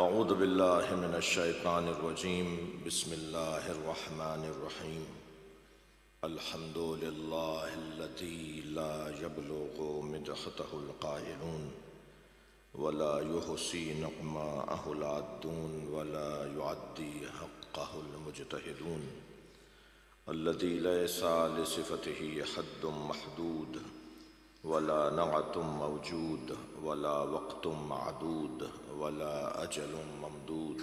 اعوذ باللہ من الشیطان الرجیم بسم اللہ الرحمن الرحیم الحمد للہ الذی لا یبلغ مدحتہ القائلون ولا يحصي نعماءه العادون ولا يعدي حقه المجتهدون الذي ليس لصفته حد محدود ولا نعت موجود ولا وقت معدود ولا أجل ممدود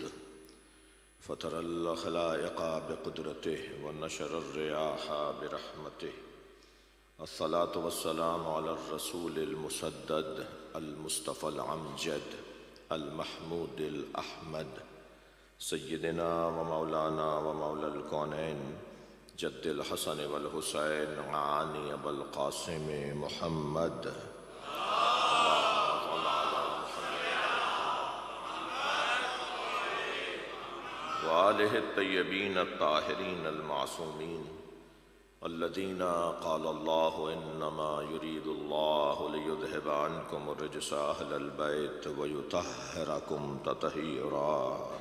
فطر الخلائق بقدرته ونشر الرياح برحمته الصلاة والسلام على الرسول المسدد المصطفى الأمجد المحمود الأحمد سيدنا ومولانا ومولى الكونين جد الحسن والحسين عاني أبا القاسم محمد وآله الطيبين الطاهرين المعصومين الذين قال الله إنما يريد الله ليذهب عنكم الرجس أهل البيت ويطهركم تطهيرا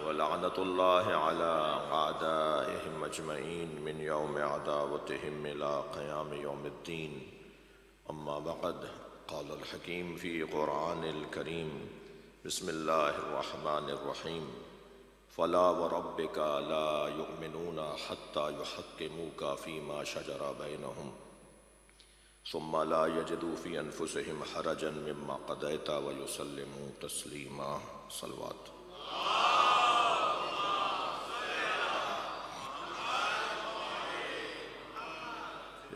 ولعنة الله على أعدائهم أجمعين من يوم عداوتهم إلى قيام يوم الدين أما بعد قال الحكيم في قرآن الكريم بسم الله الرحمن الرحيم فلا وربك لا يؤمنون حتى يحكموك فيما شجر بينهم ثم لا يجدوا في أنفسهم حرجا مما قضيت ويسلموا تسليما صلوات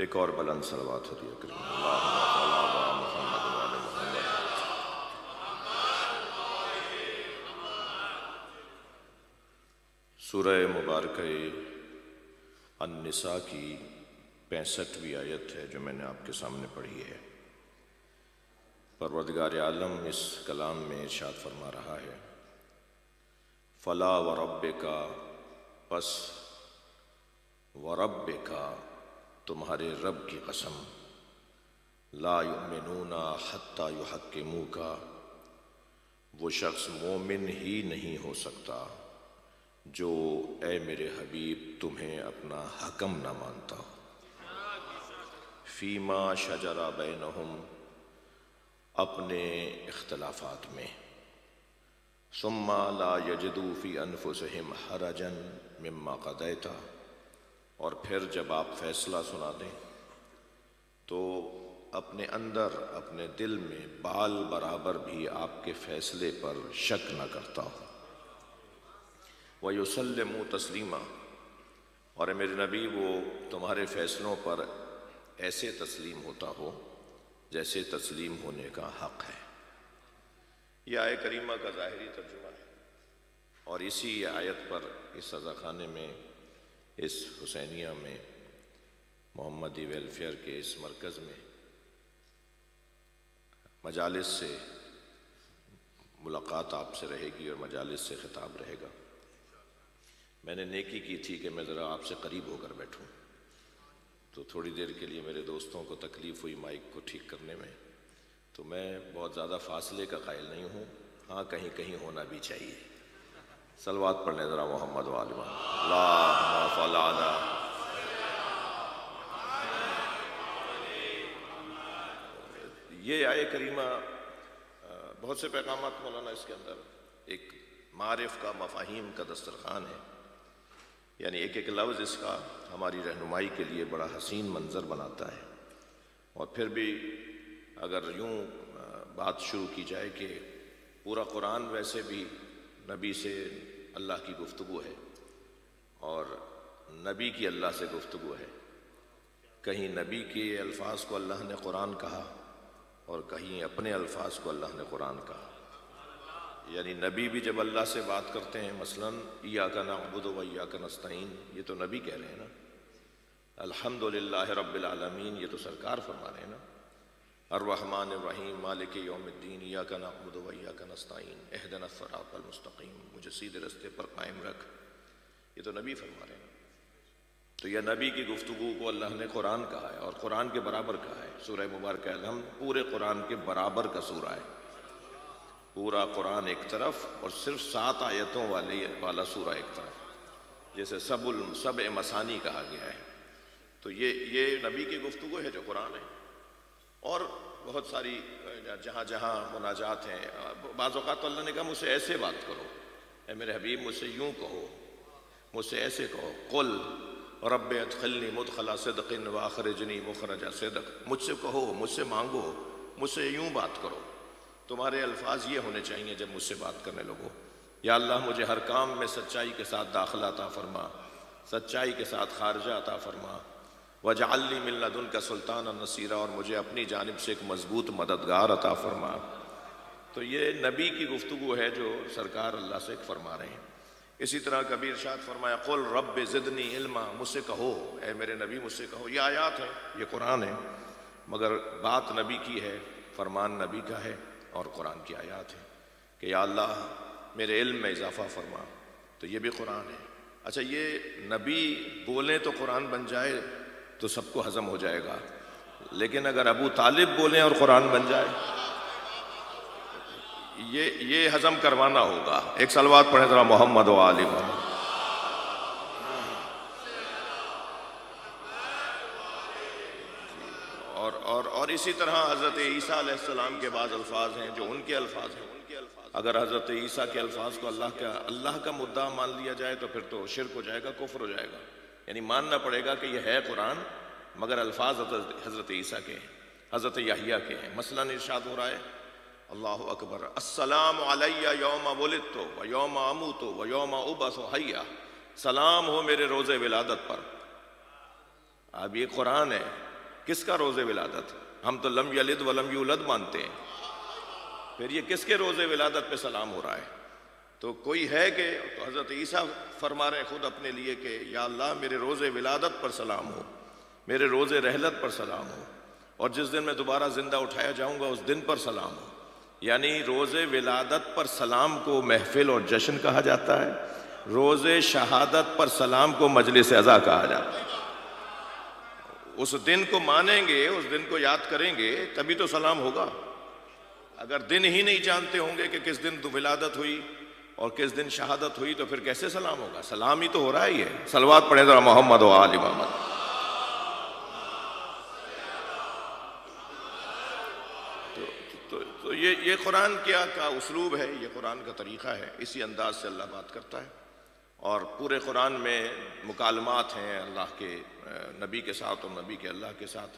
ایک اور بلند صلوات ہدیہ کریں اللہم صل علی محمد وعلی محمد۔ سورہ مبارکہ النساء کی 65ویں آیت ہے جو میں نے آپ کے سامنے پڑھی ہے۔ پروردگار عالم اس کلام میں ارشاد فرما رہا ہے فلا وربک، پس وربک تمہارے رب کی قسم، لا یؤمنون حتی یحکموک، وہ شخص مومن ہی نہیں ہو سکتا جو اے میرے حبیب تمہیں اپنا حکم نہ مانتا فیما شجر بینہم، اپنے اختلافات میں، ثم لا یجدوا فی انفسہم حرجا مما قضیت، اور پھر جب آپ فیصلہ سنا دیں تو اپنے اندر اپنے دل میں بال برابر بھی آپ کے فیصلے پر شک نہ کرتا ہو وَيُسَلِّمُوا تَسْلِيمًا، اور میرے نبی وہ تمہارے فیصلوں پر ایسے تسلیم ہوتا ہو جیسے تسلیم ہونے کا حق ہے۔ یہ آیت کریمہ کا ظاہری ترجمہ ہے، اور اسی آیت پر اس رضاخانے میں، اس حسینیہ میں، محمدی ویلفیئر کے اس مرکز میں مجالس سے ملاقات آپ سے رہے گی اور مجالس سے خطاب رہے گا۔ میں نے نیکی کی تھی کہ میں ذرا آپ سے قریب ہو کر بیٹھوں، تو تھوڑی دیر کے لیے میرے دوستوں کو تکلیف ہوئی مائک کو ٹھیک کرنے میں، تو میں بہت زیادہ فاصلے کا قائل نہیں ہوں، ہاں کہیں کہیں ہونا بھی چاہیے۔ صلوات پڑھنے ذرا محمد و آل محمد۔ اللہم صل علی۔ یہ آیت کریمہ بہت سے پیغامات مولانا اس کے اندر ایک معارف کا، مفاہیم کا دسترخوان ہے، یعنی ایک ایک لفظ اس کا ہماری رہنمائی کے لیے بڑا حسین منظر بناتا ہے۔ اور پھر بھی اگر یوں بات شروع کی جائے کہ پورا قرآن ویسے بھی نبی سے اللہ کی گفتگو ہے، اور نبی کی اللہ سے گفتگو ہے۔ کہیں نبی کے الفاظ کو اللہ نے قرآن کہا اور کہیں اپنے الفاظ کو اللہ نے قرآن کہا، یعنی نبی بھی جب اللہ سے بات کرتے ہیں، مثلاً ایاک نعبد و ایاک نستعین، یہ تو نبی کہہ رہے ہیں نا، الحمدللہ رب العالمین یہ تو سرکار فرما رہے ہیں نا، الرحمن الرحیم مالک یوم الدین ایاک نعبد و ایاک نستعین اہدنا الصراط المستقیم، مجھے سیدھے رستے پر قائم رکھ، یہ تو نبی فرما رہے ہیں۔ تو یہ نبی کی گفتگو کو اللہ نے قرآن کہا ہے اور قرآن کے برابر کہا ہے۔ سورہ مبارکہ الحمد پورے قرآن کے برابر کا سورہ ہے، پورا قرآن ایک طرف اور صرف 7 آیتوں والا سورہ ایک طرف، جیسے سبع مثانی کہا گیا ہے۔ تو یہ نبی کی گفتگو ہے جو قرآن ہے، اور بہت ساری جہاں جہاں مناجات ہیں، بعض اوقات تو اللہ نے کہا مجھ سے ایسے بات کرو، اے میرے حبیب مجھ سے یوں کہو، مجھ سے ایسے کہو، قل رب ادخلنی مدخل صدق واخرجنی مخرج صدق، مجھ سے کہو، مجھ سے مانگو، مجھ سے یوں بات کرو، تمہارے الفاظ یہ ہونے چاہیے جب مجھ سے بات کرنے لگو، یا اللہ مجھے ہر کام میں سچائی کے ساتھ داخلہ عطا فرما، سچائی کے ساتھ خارجہ عطا فرما، وَاجْعَلْ لِي مِن لَّدُنْكَ سُلْطَانًا نَصِيرًا، اور مجھے اپنی جانب سے ایک مضبوط مددگار عطا فرما۔ تو یہ نبی کی گفتگو ہے جو سرکار اللہ سے فرما رہے ہیں۔ اسی طرح کبھی ارشاد فرمایا قُلْ رَبِّ زِدْنِی عِلْمًا، مجھ سے کہو اے میرے نبی مجھ سے کہو۔ یہ آیات ہیں، یہ قرآن ہے، مگر بات نبی کی ہے، فرمان نبی کا ہے، اور قرآن کی آیات ہے کہ یا اللہ میرے علم میں اضافہ فرما، تو یہ بھی قرآن ہے۔ اچھا، یہ نبی بولیں تو قرآن بن جائے تو سب کو ہضم ہو جائے گا، لیکن اگر ابو طالب بولیں اور قرآن بن جائے یہ ہضم کروانا ہوگا۔ ایک صلوات پڑھیں ذرا محمد و آل محمد۔ اور اسی طرح حضرت عیسیٰ علیہ السلام کے بعض الفاظ ہیں جو ان کے الفاظ ہیں، اگر حضرت عیسیٰ کے الفاظ کو اللہ کا مدعا مان لیا جائے تو پھر تو شرک ہو جائے گا، کفر ہو جائے گا، یعنی ماننا پڑے گا کہ یہ ہے قرآن مگر الفاظ حضرت عیسیٰ کے ہیں، حضرت یحییٰ کے ہیں۔ مثلاً ارشاد ہو رہا ہے اللہ اکبر، السلام علیہ یوم ولدت و یوم اموت و یوم ابعث حیا، سلام ہو میرے روز ولادت پر۔ اب یہ قرآن ہے، کس کا روز ولادت؟ ہم تو لم یلد ولم یولد مانتے ہیں، پھر یہ کس کے روز ولادت پہ سلام ہو رہا ہے؟ تو کوئی ہے کہ تو حضرت عیسیٰ فرما رہے ہیں خود اپنے لیے کہ یا اللہ میرے روز ولادت پر سلام ہو، میرے روز رحلت پر سلام ہو، اور جس دن میں دوبارہ زندہ اٹھایا جاؤں گا اس دن پر سلام ہو۔ یعنی روز ولادت پر سلام کو محفل اور جشن کہا جاتا ہے، روز شہادت پر سلام کو مجلس عزا کہا جاتا ہے۔ اس دن کو مانیں گے، اس دن کو یاد کریں گے تبھی تو سلام ہوگا۔ اگر دن ہی نہیں جانتے ہوں گے کہ کس دن ولادت ہوئی اور کس دن شہادت ہوئی تو پھر کیسے سلام ہوگا؟ سلام ہی تو ہو رہا ہے۔ صلوات پڑھیں ذرا محمد و آل محمد۔ تو یہ قرآن کیا کا اسلوب ہے، یہ قرآن کا طریقہ ہے، اسی انداز سے اللہ بات کرتا ہے۔ اور پورے قرآن میں مکالمات ہیں اللہ کے نبی کے ساتھ اور نبی کے اللہ کے ساتھ۔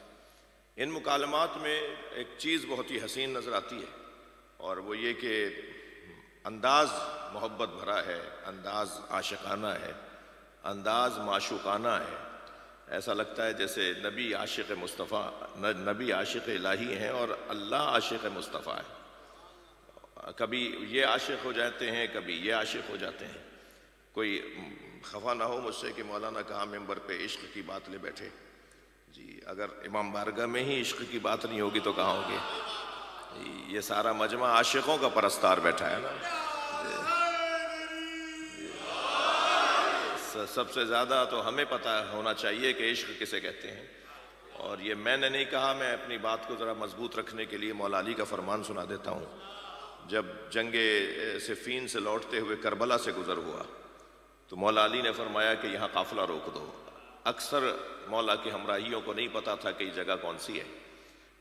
ان مکالمات میں ایک چیز بہت ہی حسین نظر آتی ہے، اور وہ یہ کہ انداز محبت بھرا ہے، انداز عاشقانہ ہے، انداز معشوقانہ ہے۔ ایسا لگتا ہے جیسے نبی عاشق مصطفیٰ، نبی عاشق الہی ہیں اور اللہ عاشق مصطفیٰ ہے۔ کبھی یہ عاشق ہو جاتے ہیں، کبھی یہ عاشق ہو جاتے ہیں۔ کوئی خفا نہ ہو مجھ سے کہ مولانا کہا ممبر پہ عشق کی بات لے بیٹھے۔ جی اگر امام بارگاہ میں ہی عشق کی بات نہیں ہوگی تو کہاں ہوگی؟ یہ سارا مجمع عاشقوں کا پرستار بیٹھا ہے نا۔ سب سے زیادہ تو ہمیں پتہ ہونا چاہیے کہ عشق کسے کہتے ہیں، اور یہ میں نے نہیں کہا، میں اپنی بات کو ذرا مضبوط رکھنے کے لیے مولا علی کا فرمان سنا دیتا ہوں۔ جب جنگ صفین سے لوٹتے ہوئے کربلا سے گزر ہوا تو مولا علی نے فرمایا کہ یہاں قافلہ روک دو۔ اکثر مولا کے ہمراہیوں کو نہیں پتا تھا کہ یہ جگہ کون سی ہے،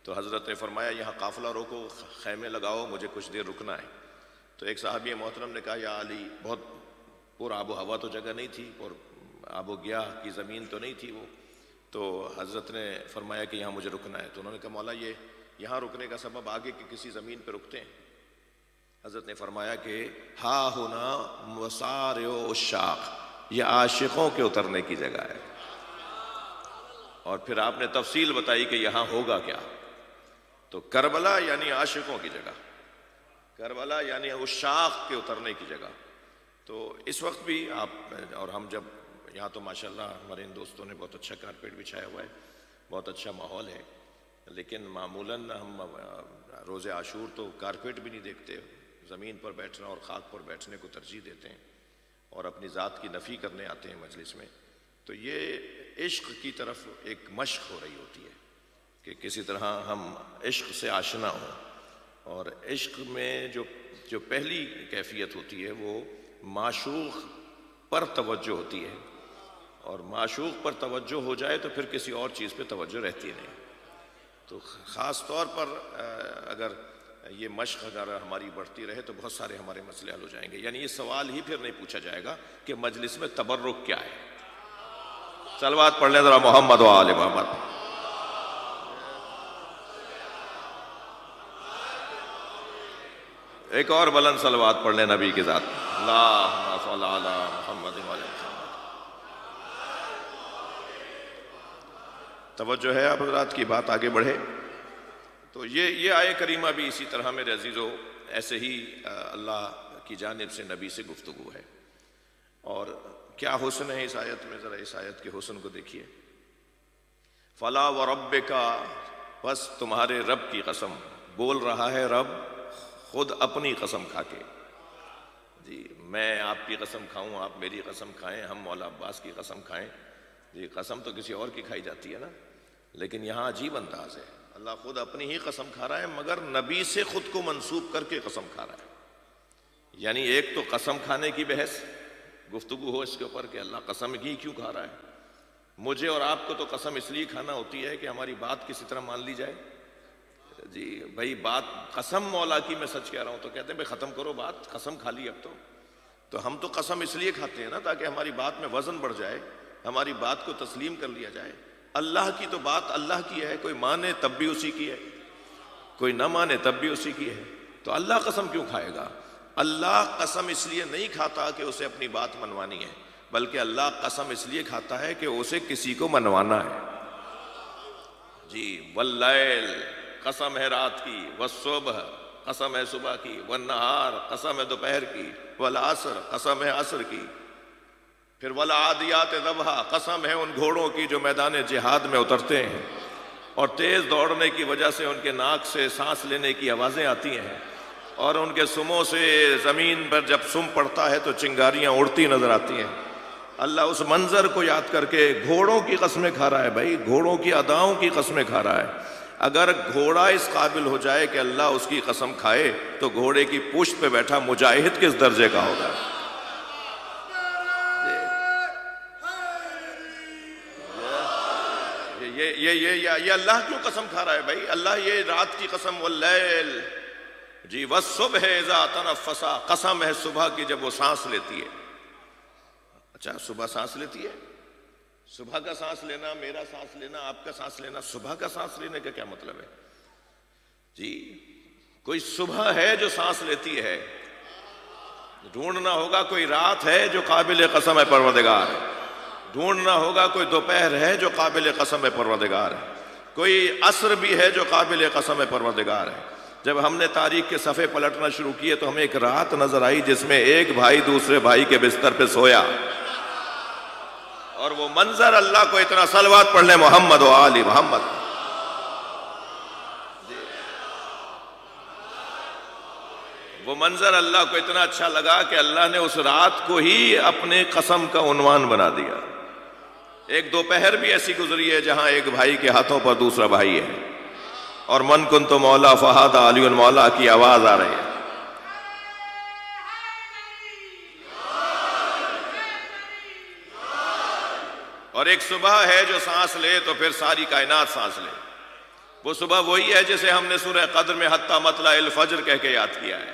تو حضرت نے فرمایا یہاں قافلہ روکو، خیمے لگاؤ، مجھے کچھ دیر رکنا ہے۔ تو ایک صحابی محترم نے کہا یا علی، بہت پر آب و ہوا تو جگہ نہیں تھی، پر آب و گیاہ کی زمین تو نہیں تھی وہ، تو حضرت نے فرمایا کہ یہاں مجھے رکنا ہے۔ تو انہوں نے کہا مولا یہ یہاں رکنے کا سبب آگے کی کسی زمین پہ رکتے ہیں؟ حضرت نے فرمایا کہ ہا ہونا مسارع الشاق، یہ عاشقوں کے اترنے کی جگہ ہے۔ اور پھر آپ نے تفصیل بتائی کہ یہاں ہوگا کیا، تو کربلا یعنی عاشقوں کی جگہ، کربلا یعنی عشاق کے اترنے کی جگہ۔ تو اس وقت بھی آپ اور ہم جب یہاں تو ماشاءاللہ ہمارے ان دوستوں نے بہت اچھا کارپیٹ بچھایا ہوا ہے، بہت اچھا ماحول ہے، لیکن معمولاً ہم روز عاشور تو کارپیٹ بھی نہیں دیکھتے، زمین پر بیٹھنا اور خاک پر بیٹھنے کو ترجیح دیتے ہیں اور اپنی ذات کی نفی کرنے آتے ہیں مجلس میں۔ تو یہ عشق کی طرف ایک مشق ہو رہی ہوتی ہے کہ کسی طرح ہم عشق سے آشنا ہوں، اور عشق میں جو پہلی کیفیت ہوتی ہے وہ معشوق پر توجہ ہوتی ہے، اور معشوق پر توجہ ہو جائے تو پھر کسی اور چیز پہ توجہ رہتی نہیں۔ تو خاص طور پر اگر یہ مشق اگر ہماری بڑھتی رہے تو بہت سارے ہمارے مسئلے حل ہو جائیں گے۔ یعنی یہ سوال ہی پھر نہیں پوچھا جائے گا کہ مجلس میں تبرک کیا ہے۔ صلوات پڑھ لیں ذرا محمد و آل محمد۔ ایک اور بلند صلوات پڑھ لیں نبی کے ذات۔ اللہم صل علی محمد و آل محمد۔ توجہ ہے آپ حضرات کی بات آگے بڑھے تو یہ آیہ کریمہ بھی اسی طرح میرے عزیزو ایسے ہی اللہ کی جانب سے نبی سے گفتگو ہے۔ اور کیا حسن ہے اس آیت میں، ذرا اس آیت کے حسن کو دیکھیے۔ فَلَا وَرَبِّكَ، بس تمہارے رب کی قسم، بول رہا ہے رب خود اپنی قسم کھا کے۔ جی میں آپ کی قسم کھاؤں، آپ میری قسم کھائیں، ہم مولا عباس کی قسم کھائیں، جی قسم تو کسی اور کی کھائی جاتی ہے نا، لیکن یہاں عجیب انداز ہے، اللہ خود اپنی ہی قسم کھا رہا ہے مگر نبی سے خود کو منسوب کر کے قسم کھا رہا ہے۔ یعنی ایک تو قسم کھانے کی بحث گفتگو ہو اس کے اوپر کہ اللہ قسم ہی کیوں کھا رہا ہے، مجھے اور آپ کو تو قسم اس لیے کھانا ہوتی ہے کہ ہماری بات کسی طرح مان لی جائے۔ جی بھائی بات قسم مولا کی میں سچ کہہ رہا ہوں تو کہتے ہیں بھائی ختم کرو بات، قسم کھا لی اب تو ہم تو قسم اس لیے کھاتے ہیں نا تاکہ ہماری بات میں وزن بڑھ جائے، ہماری بات کو تسلیم کر لیا جائے۔ اللہ کی تو بات اللہ کی ہے، کوئی مانے تب بھی اسی کی ہے، کوئی نہ مانے تب بھی اسی کی ہے، تو اللہ قسم کیوں کھائے گا؟ اللہ قسم اس لیے نہیں کھاتا کہ اسے اپنی بات منوانی ہے، بلکہ اللہ قسم اس لیے کھاتا ہے کہ اسے کسی کو منوانا ہے۔ جی واللیل، قسم ہے رات کی، والصبح، قسم ہے صبح کی، والنہار، قسم ہے دوپہر کی، والعصر، قسم ہے عصر کی، پھر والعادیات ضبحا، قسم ہے ان گھوڑوں کی جو میدان جہاد میں اترتے ہیں اور تیز دوڑنے کی وجہ سے ان کے ناک سے سانس لینے کی آوازیں آتی ہیں، اور ان کے سموں سے زمین پر جب سم پڑتا ہے تو چنگاریاں اڑتی نظر آتی ہیں۔ اللہ اس منظر کو یاد کر کے گھوڑوں کی قسمیں کھا رہا ہے، بھائی گھوڑوں کی اداؤں کی قسمیں کھا رہا ہے۔ اگر گھوڑا اس قابل ہو جائے کہ اللہ اس کی قسم کھائے تو گھوڑے کی پشت پہ بیٹھا مجاہد کس درجے کا ہوگا؟ یہ اللہ کیوں قسم کھا رہا ہے بھائی؟ اللہ یہ رات کی قسم، واللیل، جی والصبح اذا تنفسا، قسم ہے صبح کی جب وہ سانس لیتی ہے۔ اچھا صبح سانس لیتی ہے، صبح کا سانس لینا، میرا سانس لینا، آپ کا سانس لینا، صبح کا سانس لینے کا کیا مطلب ہے؟ جی کوئی صبح ہے جو سانس لیتی ہے، ڈھونڈنا ہوگا کوئی رات ہے جو قابل قسم ہے پروردگار، ڈھونڈنا ہوگا کوئی دوپہر ہے جو قابل قسم ہے پروردگار ہے، کوئی عصر بھی ہے جو قابل قسم ہے پروردگار ہے۔ جب ہم نے تاریخ کے صفحے پلٹنا شروع کیے تو ہمیں ایک رات نظر آئی جس میں ایک بھائی دوسرے بھائی کے بستر پہ سویا، اور وہ منظر اللہ کو اتنا، صلوات پڑھ لیں محمد و آل محمد۔ وہ منظر اللہ کو اتنا اچھا لگا کہ اللہ نے اس رات کو ہی اپنے قسم کا عنوان بنا دیا۔ ایک دوپہر بھی ایسی گزری ہے جہاں ایک بھائی کے ہاتھوں پر دوسرا بھائی ہے، اور من کنت مولا فہذا علی مولا کی آواز آ رہی ہے۔ اور ایک صبح ہے جو سانس لے تو پھر ساری کائنات سانس لے، وہ صبح وہی ہے جسے ہم نے سورہ قدر میں حتی مطلع الفجر کہہ کے یاد کیا ہے،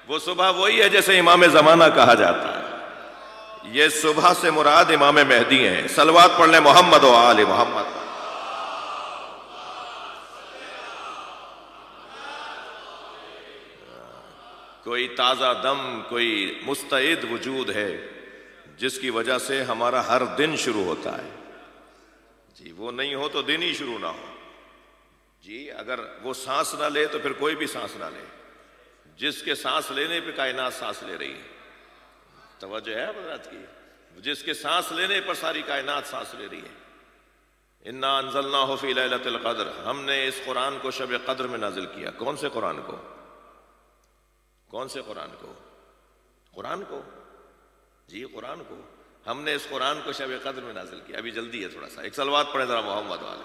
وہ صبح وہی ہے جسے امام زمانہ کہا جاتا ہے۔ یہ صبح سے مراد امام مہدی ہیں، صلوات پڑھ لیں محمد و آل محمد۔ کوئی تازہ دم، کوئی مستعد وجود ہے جس کی وجہ سے ہمارا ہر دن شروع ہوتا ہے۔ جی وہ نہیں ہو تو دن ہی شروع نہ ہو۔ جی اگر وہ سانس نہ لے تو پھر کوئی بھی سانس نہ لے، جس کے سانس لینے پہ کائنات سانس لے رہی ہے۔ توجہ ہے حضرات کی؟ جس کے سانس لینے پر ساری کائنات سانس لے رہی ہے۔ انا انزلناہ فی لیلۃ القدر، ہم نے اس قرآن کو شب قدر میں نازل کیا۔ کون سے قرآن کو؟ کون سے قرآن کو؟ قرآن کو، جی قرآن کو ہم نے اس قرآن کو شب قدر میں نازل کیا۔ ابھی جلدی ہے تھوڑا سا، ایک صلوات پڑھیں ذرا محمد والے۔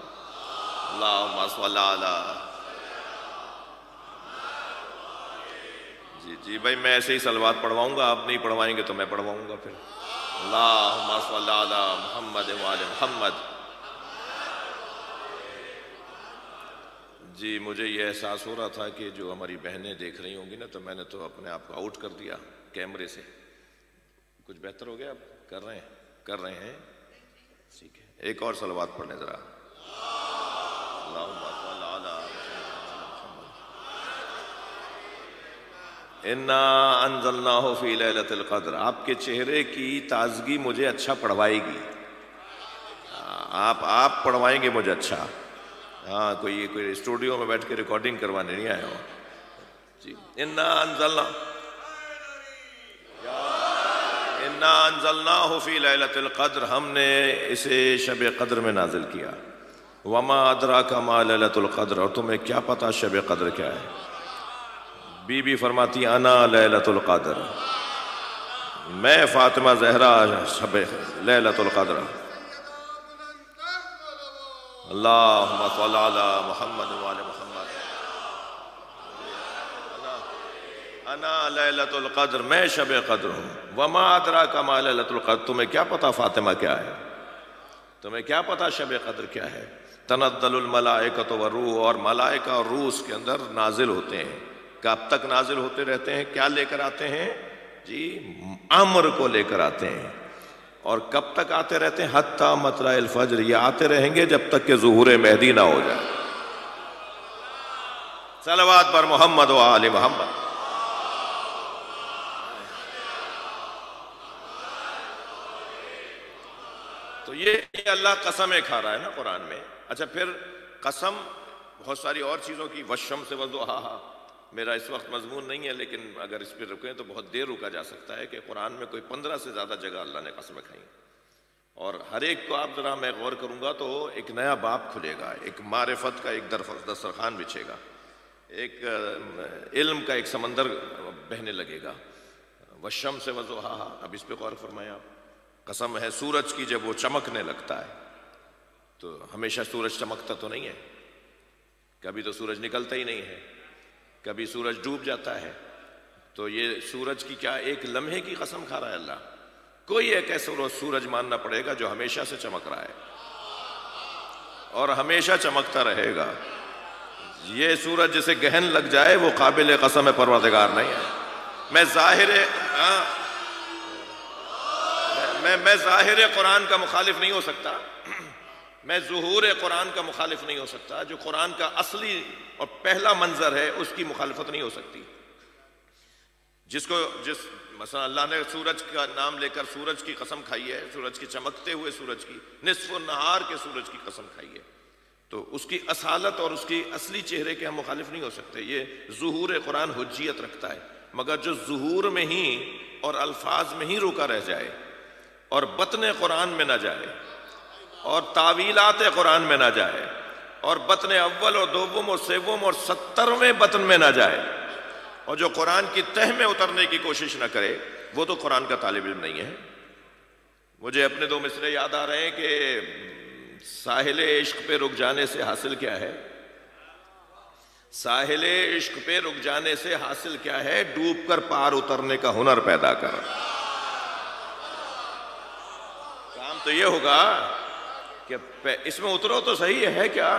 اللہم صلی علی. جی بھائی میں ایسے ہی صلوات پڑھواؤں گا، آپ نہیں پڑھوائیں گے تو میں پڑھواؤں گا پھر. اللہم صلی علی محمد وآل محمد. جی مجھے یہ احساس ہو رہا تھا کہ جو ہماری بہنیں دیکھ رہی ہوں گی نا، تو میں نے تو اپنے آپ کو آؤٹ کر دیا کیمرے سے. کچھ بہتر ہو گیا؟ اب کر رہے ہیں ٹھیک ہے. ایک اور صلوات پڑھ لیں ذرا. اللہم صلی علی محمد. انا انزلناہ فی لیلۃ القدر. آپ کے چہرے کی تازگی مجھے اچھا پڑھوائے گی. آپ پڑھوائیں گے مجھے اچھا. ہاں کوئی اسٹوڈیو میں بیٹھ کے ریکارڈنگ کروانے نہیں آئے ہو. جی انا انزلناہ فی لیلۃ القدر. ہم نے اسے شب قدر میں نازل کیا. وما ادراک ما لیلۃ القدر. اور تمہیں کیا پتا شب قدر کیا ہے؟ بی بی فرماتی انا لیلۃ القدر. میں فاطمہ زہرا شب لیلۃ القدر. اللہم صلی علی محمد وآل محمد. انا لیلۃ القدر. میں شب قدر ہوں. وما ادراک ما لیلۃ القدر. تمہیں کیا پتا فاطمہ کیا ہے؟ تمہیں کیا پتا شب قدر کیا ہے؟ تنزل الملائکۃ والروح. اور ملائکہ اور روح اس کے اندر نازل ہوتے ہیں. کب تک نازل ہوتے رہتے ہیں؟ کیا لے کر آتے ہیں؟ جی امر کو لے کر آتے ہیں. اور کب تک آتے رہتے ہیں؟ حتی مطلع الفجر. یہ آتے رہیں گے جب تک کہ ظہور مہدی نہ ہو جائے. صلوات پر محمد و آل محمد. تو یہ اللہ قسمیں کھا رہا ہے نا قرآن میں. اچھا پھر قسم بہت ساری اور چیزوں کی. والشمس وضحاہا. میرا اس وقت مضمون نہیں ہے، لیکن اگر اس پہ رکیں تو بہت دیر رکا جا سکتا ہے کہ قرآن میں کوئی 15 سے زیادہ جگہ اللہ نے قسمیں کھائیں. اور ہر ایک کو آپ ذرا میں غور کروں گا تو ایک نیا باب کھلے گا. ایک معرفت کا ایک دسترخوان بچھے گا. ایک علم کا ایک سمندر بہنے لگے گا. والشمس وضحاہا. اب اس پہ غور فرمائیں آپ. قسم ہے سورج کی جب وہ چمکنے لگتا ہے تو ہمیشہ سورج چمکتا تو نہیں ہے. کبھی تو سورج نکلتا ہی نہیں ہے. کبھی سورج ڈوب جاتا ہے. تو یہ سورج کی کیا ایک لمحے کی قسم کھا رہا ہے اللہ. کوئی ایک ایسا سورج ماننا پڑے گا جو ہمیشہ سے چمک رہا ہے اور ہمیشہ چمکتا رہے گا. یہ سورج جسے گہن لگ جائے وہ قابل قسم پروردگار نہیں ہے. میں ظاہر قرآن کا مخالف نہیں ہو سکتا. میں ظہور قرآن کا مخالف نہیں ہو سکتا. جو قرآن کا اصلی اور پہلا منظر ہے اس کی مخالفت نہیں ہو سکتی. جس مثلا اللہ نے سورج کا نام لے کر سورج کی قسم کھائی ہے، سورج کے چمکتے ہوئے سورج کی، نصف النہار کے سورج کی قسم کھائی ہے، تو اس کی اصالت اور اس کی اصلی چہرے کے ہم مخالف نہیں ہو سکتے. یہ ظہور قرآن حجیت رکھتا ہے. مگر جو ظہور میں ہی اور الفاظ میں ہی روکا رہ جائے اور بطن قرآن میں نہ جائے اور تعویلات قرآن میں نہ جائے اور بطن اول اور دوم اور سوم اور 70ویں بطن میں نہ جائے اور جو قرآن کی تہ میں اترنے کی کوشش نہ کرے، وہ تو قرآن کا طالب علم نہیں ہے. مجھے اپنے 2 مصرے یاد آ رہے ہیں کہ ساحل عشق پہ رک جانے سے حاصل کیا ہے؟ ساحل عشق پہ رک جانے سے حاصل کیا ہے؟ ڈوب کر پار اترنے کا ہنر پیدا کر. کام تو یہ ہوگا کہ اس میں اترو تو صحیح ہے کیا؟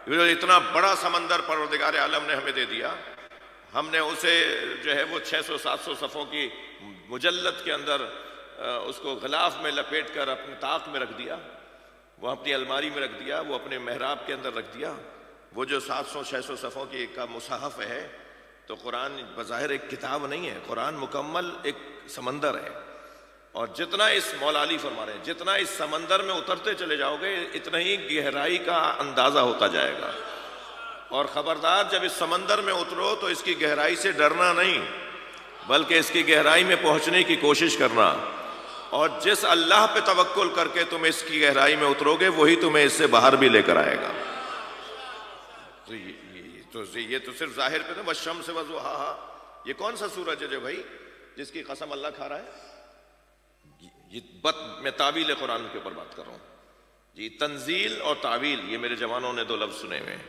اتنا بڑا سمندر پروردگار عالم نے ہمیں دے دیا. ہم نے اسے جو ہے وہ 600-700 صفوں کی مجلد کے اندر اس کو غلاف میں لپیٹ کر اپنے طاق میں رکھ دیا. وہ اپنی الماری میں رکھ دیا. وہ اپنے محراب کے اندر رکھ دیا. وہ جو 700-600 صفوں کی کا مصحف ہے، تو قرآن بظاہر ایک کتاب نہیں ہے. قرآن مکمل ایک سمندر ہے. اور جتنا اس مولا علی فرما رہے ہیں، جتنا اس سمندر میں اترتے چلے جاؤ گے اتنا ہی گہرائی کا اندازہ ہوتا جائے گا. اور خبردار، جب اس سمندر میں اترو تو اس کی گہرائی سے ڈرنا نہیں، بلکہ اس کی گہرائی میں پہنچنے کی کوشش کرنا. اور جس اللہ پہ توکل کر کے تم اس کی گہرائی میں اترو گے وہی تمہیں اس سے باہر بھی لے کر آئے گا. تو یہ تو صرف ظاہر پہ نا. والشمس وضحاہا. یہ کون سا سورج ہے جو بھائی جس کی قسم اللہ کھا رہا ہے؟ میں تعویل قرآن کے اوپر بات کر رہا ہوں. جی تنزیل اور تعویل، یہ میرے جوانوں نے دو لفظ سنے ہوئے ہیں،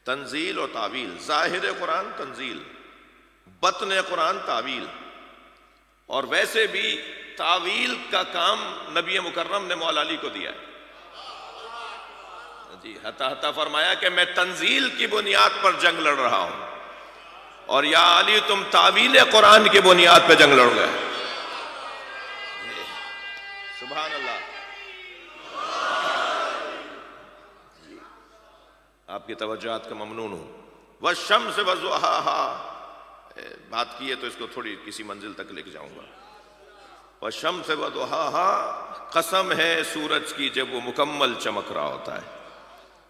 تنزیل اور تعویل۔ ظاہر قرآن تنزیل، بطن قرآن تعویل، اور ویسے بھی تعویل کا کام نبی مکرم نے مولا علی کو دیا ہے۔ جی حتی فرمایا کہ میں تنزیل کی بنیاد پر جنگ لڑ رہا ہوں، اور یا علی تم تعویل قرآن کی بنیاد پہ جنگ لڑ گئے۔ سبحان اللہ۔ آپ کی توجہات کا ممنون ہوں۔ والشمس وضحاها، بات کی ہے تو اس کو تھوڑی کسی منزل تک لے کے جاؤں گا۔ والشمس وضحاها، قسم ہے سورج کی جب وہ مکمل چمک رہا ہوتا ہے۔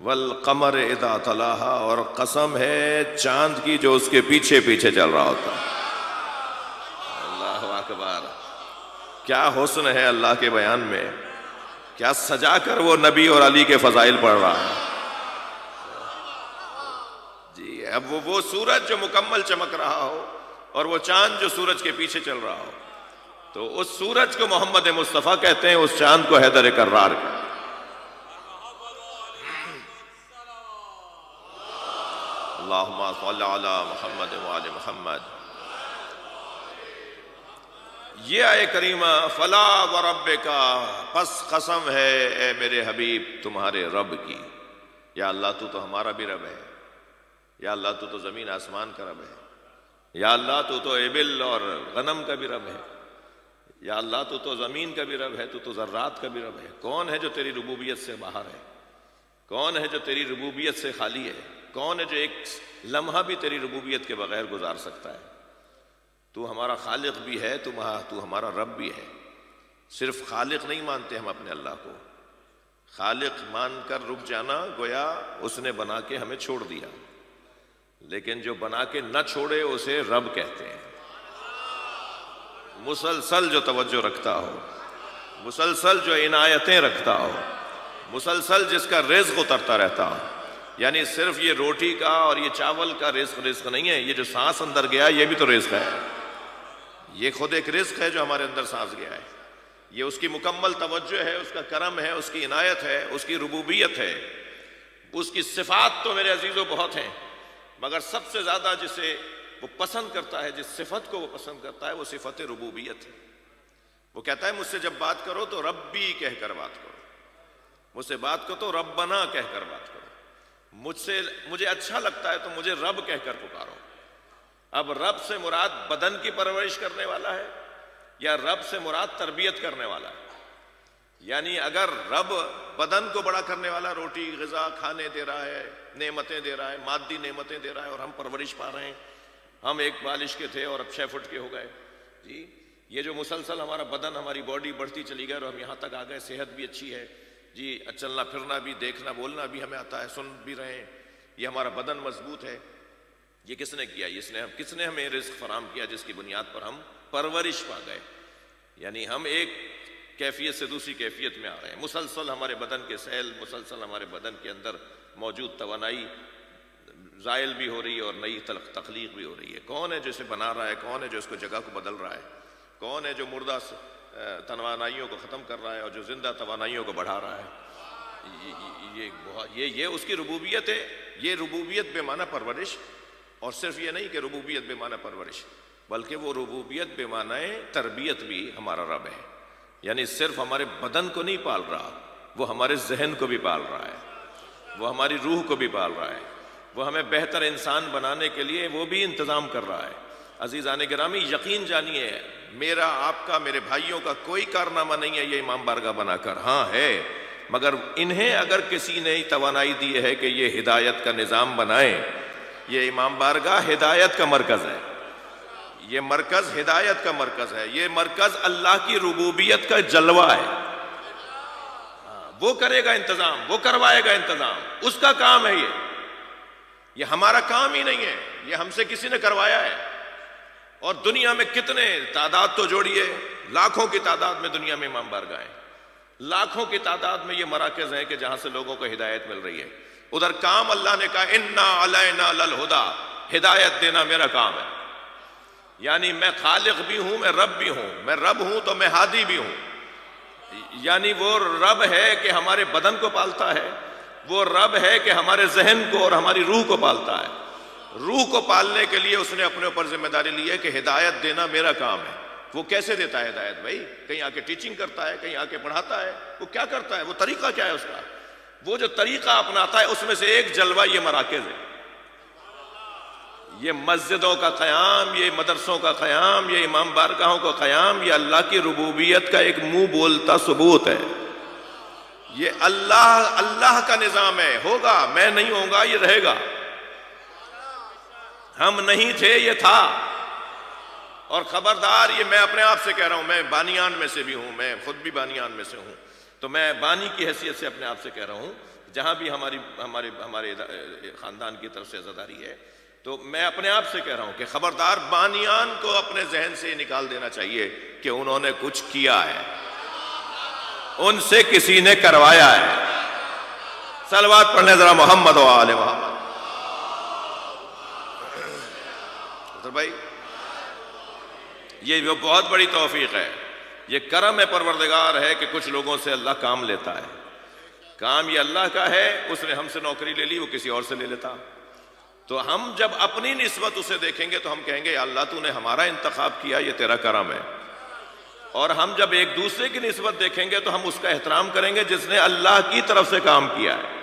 والقمر اذا تلاها، اور قسم ہے چاند کی جو اس کے پیچھے پیچھے چل رہا ہوتا ہے۔ اللہ اکبر، کیا حسن ہے اللہ کے بیان میں، کیا سجا کر وہ نبی اور علی کے فضائل پڑھ رہا ہے۔ جی اب وہ سورج جو مکمل چمک رہا ہو اور وہ چاند جو سورج کے پیچھے چل رہا ہو، تو اس سورج کو محمد مصطفیٰ کہتے ہیں، اس چاند کو حیدر کرار کہتے ہیں۔ اللہم صلی علی محمد وآل محمد۔ یہ آئے کریمہ فلا وربک، پس قسم ہے اے میرے حبیب تمہارے رب کی۔ یا اللہ تو ہمارا بھی رب ہے، یا اللہ تو زمین آسمان کا رب ہے، یا اللہ تو ابل اور غنم کا بھی رب ہے، یا اللہ تو زمین کا بھی رب ہے، تو ذرات کا بھی رب ہے۔ کون ہے جو تیری ربوبیت سے باہر ہے؟ کون ہے جو تیری ربوبیت سے خالی ہے؟ کون ہے جو ایک لمحہ بھی تیری ربوبیت کے بغیر گزار سکتا ہے؟ تو ہمارا خالق بھی ہے، تو ہمارا رب بھی ہے۔ صرف خالق نہیں مانتے ہم اپنے اللہ کو، خالق مان کر رک جانا گویا اس نے بنا کے ہمیں چھوڑ دیا، لیکن جو بنا کے نہ چھوڑے اسے رب کہتے ہیں۔ مسلسل جو توجہ رکھتا ہو، مسلسل جو عنایتیں رکھتا ہو، مسلسل جس کا رزق اترتا رہتا ہو، یعنی صرف یہ روٹی کا اور یہ چاول کا رزق نہیں ہے، یہ جو سانس اندر گیا یہ بھی تو رزق ہے، یہ خود ایک رزق ہے جو ہمارے اندر سانس گیا ہے، یہ اس کی مکمل توجہ ہے، اس کا کرم ہے، اس کی عنایت ہے، اس کی ربوبیت ہے۔ اس کی صفات تو میرے عزیزوں بہت ہیں، مگر سب سے زیادہ جسے وہ پسند کرتا ہے، جس صفت کو وہ پسند کرتا ہے، وہ صفت ربوبیت ہے۔ وہ کہتا ہے مجھ سے جب بات کرو تو ربی کہہ کر بات کرو، مجھ سے بات کرو تو ربنا کہہ کر بات کرو، مجھے اچھا لگتا ہے تو مجھے رب کہہ کر پکارو۔ اب رب سے مراد بدن کی پرورش کرنے والا ہے یا رب سے مراد تربیت کرنے والا ہے؟ یعنی اگر رب بدن کو بڑا کرنے والا، روٹی غذا کھانے دے رہا ہے، نعمتیں دے رہا ہے، مادی نعمتیں دے رہا ہے، اور ہم پرورش پا رہے ہیں، ہم 1 بالش کے تھے اور اب 6 فٹ کے ہو گئے، جی یہ جو مسلسل ہمارا بدن، ہماری باڈی بڑھتی چلی گئی اور ہم یہاں تک آ گئے، صحت بھی اچھی ہے، جی چلنا پھرنا بھی، دیکھنا بولنا بھی ہمیں آتا ہے، سن بھی رہے ہیں، یہ ہمارا بدن مضبوط ہے، یہ کس نے کیا؟ کس نے ہمیں رزق فراہم کیا جس کی بنیاد پر ہم پرورش پا گئے؟ یعنی ہم ایک کیفیت سے دوسری کیفیت میں آ رہے ہیں، مسلسل ہمارے بدن کے سیل، مسلسل ہمارے بدن کے اندر موجود توانائی زائل بھی ہو رہی ہے اور نئی تخلیق بھی ہو رہی ہے۔ کون ہے جو اسے بنا رہا ہے؟ کون ہے جو اس کو جگہ کو بدل رہا ہے؟ کون ہے جو مردہ توانائیوں کو ختم کر رہا ہے اور جو زندہ توانائیوں کو بڑھا رہا ہے؟ یہ اس کی ربوبیت ہے۔ یہ ربوبیت بے معنی پرورش، اور صرف یہ نہیں کہ ربوبیت بے معنی پرورش، بلکہ وہ ربوبیت بے معنی تربیت بھی ہمارا رب ہے۔ یعنی صرف ہمارے بدن کو نہیں پال رہا، وہ ہمارے ذہن کو بھی پال رہا ہے، وہ ہماری روح کو بھی پال رہا ہے، وہ ہمیں بہتر انسان بنانے کے لیے وہ بھی انتظام کر رہا ہے۔ عزیزان گرامی، یقین جانیے میرا، آپ کا، میرے بھائیوں کا کوئی کارنامہ نہیں ہے یہ امام بارگاہ بنا کر، ہاں ہے، مگر انہیں اگر کسی نے توانائی دی ہے کہ یہ ہدایت کا نظام بنائیں، یہ امام بارگاہ ہدایت کا مرکز ہے، یہ مرکز ہدایت کا مرکز ہے، یہ مرکز اللہ کی ربوبیت کا جلوہ ہے۔ وہ کرے گا انتظام، وہ کروائے گا انتظام، اس کا کام ہے یہ ہمارا کام ہی نہیں ہے، یہ ہم سے کسی نے کروایا ہے۔ اور دنیا میں کتنے تعداد تو جوڑیے، لاکھوں کی تعداد میں دنیا میں امام بارگاہ ہیں، لاکھوں کی تعداد میں یہ مراکز ہیں کہ جہاں سے لوگوں کو ہدایت مل رہی ہے۔ ادھر کام اللہ نے کہا انا علینا للہدی، ہدایت دینا میرا کام ہے، یعنی میں خالق بھی ہوں، میں رب بھی ہوں، میں رب ہوں تو میں ہادی بھی ہوں۔ یعنی وہ رب ہے کہ ہمارے بدن کو پالتا ہے، وہ رب ہے کہ ہمارے ذہن کو اور ہماری روح کو پالتا ہے۔ روح کو پالنے کے لیے اس نے اپنے اوپر ذمہ داری لی ہے کہ ہدایت دینا میرا کام ہے۔ وہ کیسے دیتا ہے ہدایت بھائی؟ کہیں آ کے ٹیچنگ کرتا ہے، کہیں آ کے پڑھاتا ہے، وہ کیا کرتا ہے؟ وہ طریقہ کیا ہے اس کا؟ وہ جو طریقہ اپناتا ہے اس میں سے ایک جلوہ یہ مراکز ہے، یہ مسجدوں کا قیام، یہ مدرسوں کا قیام، یہ امام بارگاہوں کا قیام، یہ اللہ کی ربوبیت کا ایک منہ بولتا ثبوت ہے۔ یہ اللہ کا نظام ہے، ہوگا، میں نہیں ہوں گا، یہ رہے گا۔ ہم نہیں تھے، یہ تھا۔ اور خبردار، یہ میں اپنے آپ سے کہہ رہا ہوں، میں بانیان میں سے بھی ہوں، میں خود بھی بانیان میں سے ہوں، تو میں بانی کی حیثیت سے اپنے آپ سے کہہ رہا ہوں، جہاں بھی ہمارے خاندان کی طرف سے عزاداری ہے، تو میں اپنے آپ سے کہہ رہا ہوں کہ خبردار، بانیان کو اپنے ذہن سے نکال دینا چاہیے کہ انہوں نے کچھ کیا ہے، ان سے کسی نے کروایا ہے۔ صلوات پڑھنے ذرا محمد و آل محمد۔ بھائی یہ بہت بڑی توفیق ہے، یہ کرم پروردگار ہے کہ کچھ لوگوں سے اللہ کام لیتا ہے۔ کام یہ اللہ کا ہے، اس نے ہم سے نوکری لے لی، وہ کسی اور سے لے لیتا۔ تو ہم جب اپنی نسبت اسے دیکھیں گے تو ہم کہیں گے یا اللہ تو نے ہمارا انتخاب کیا، یہ تیرا کرم ہے۔ اور ہم جب ایک دوسرے کی نسبت دیکھیں گے تو ہم اس کا احترام کریں گے جس نے اللہ کی طرف سے کام کیا ہے۔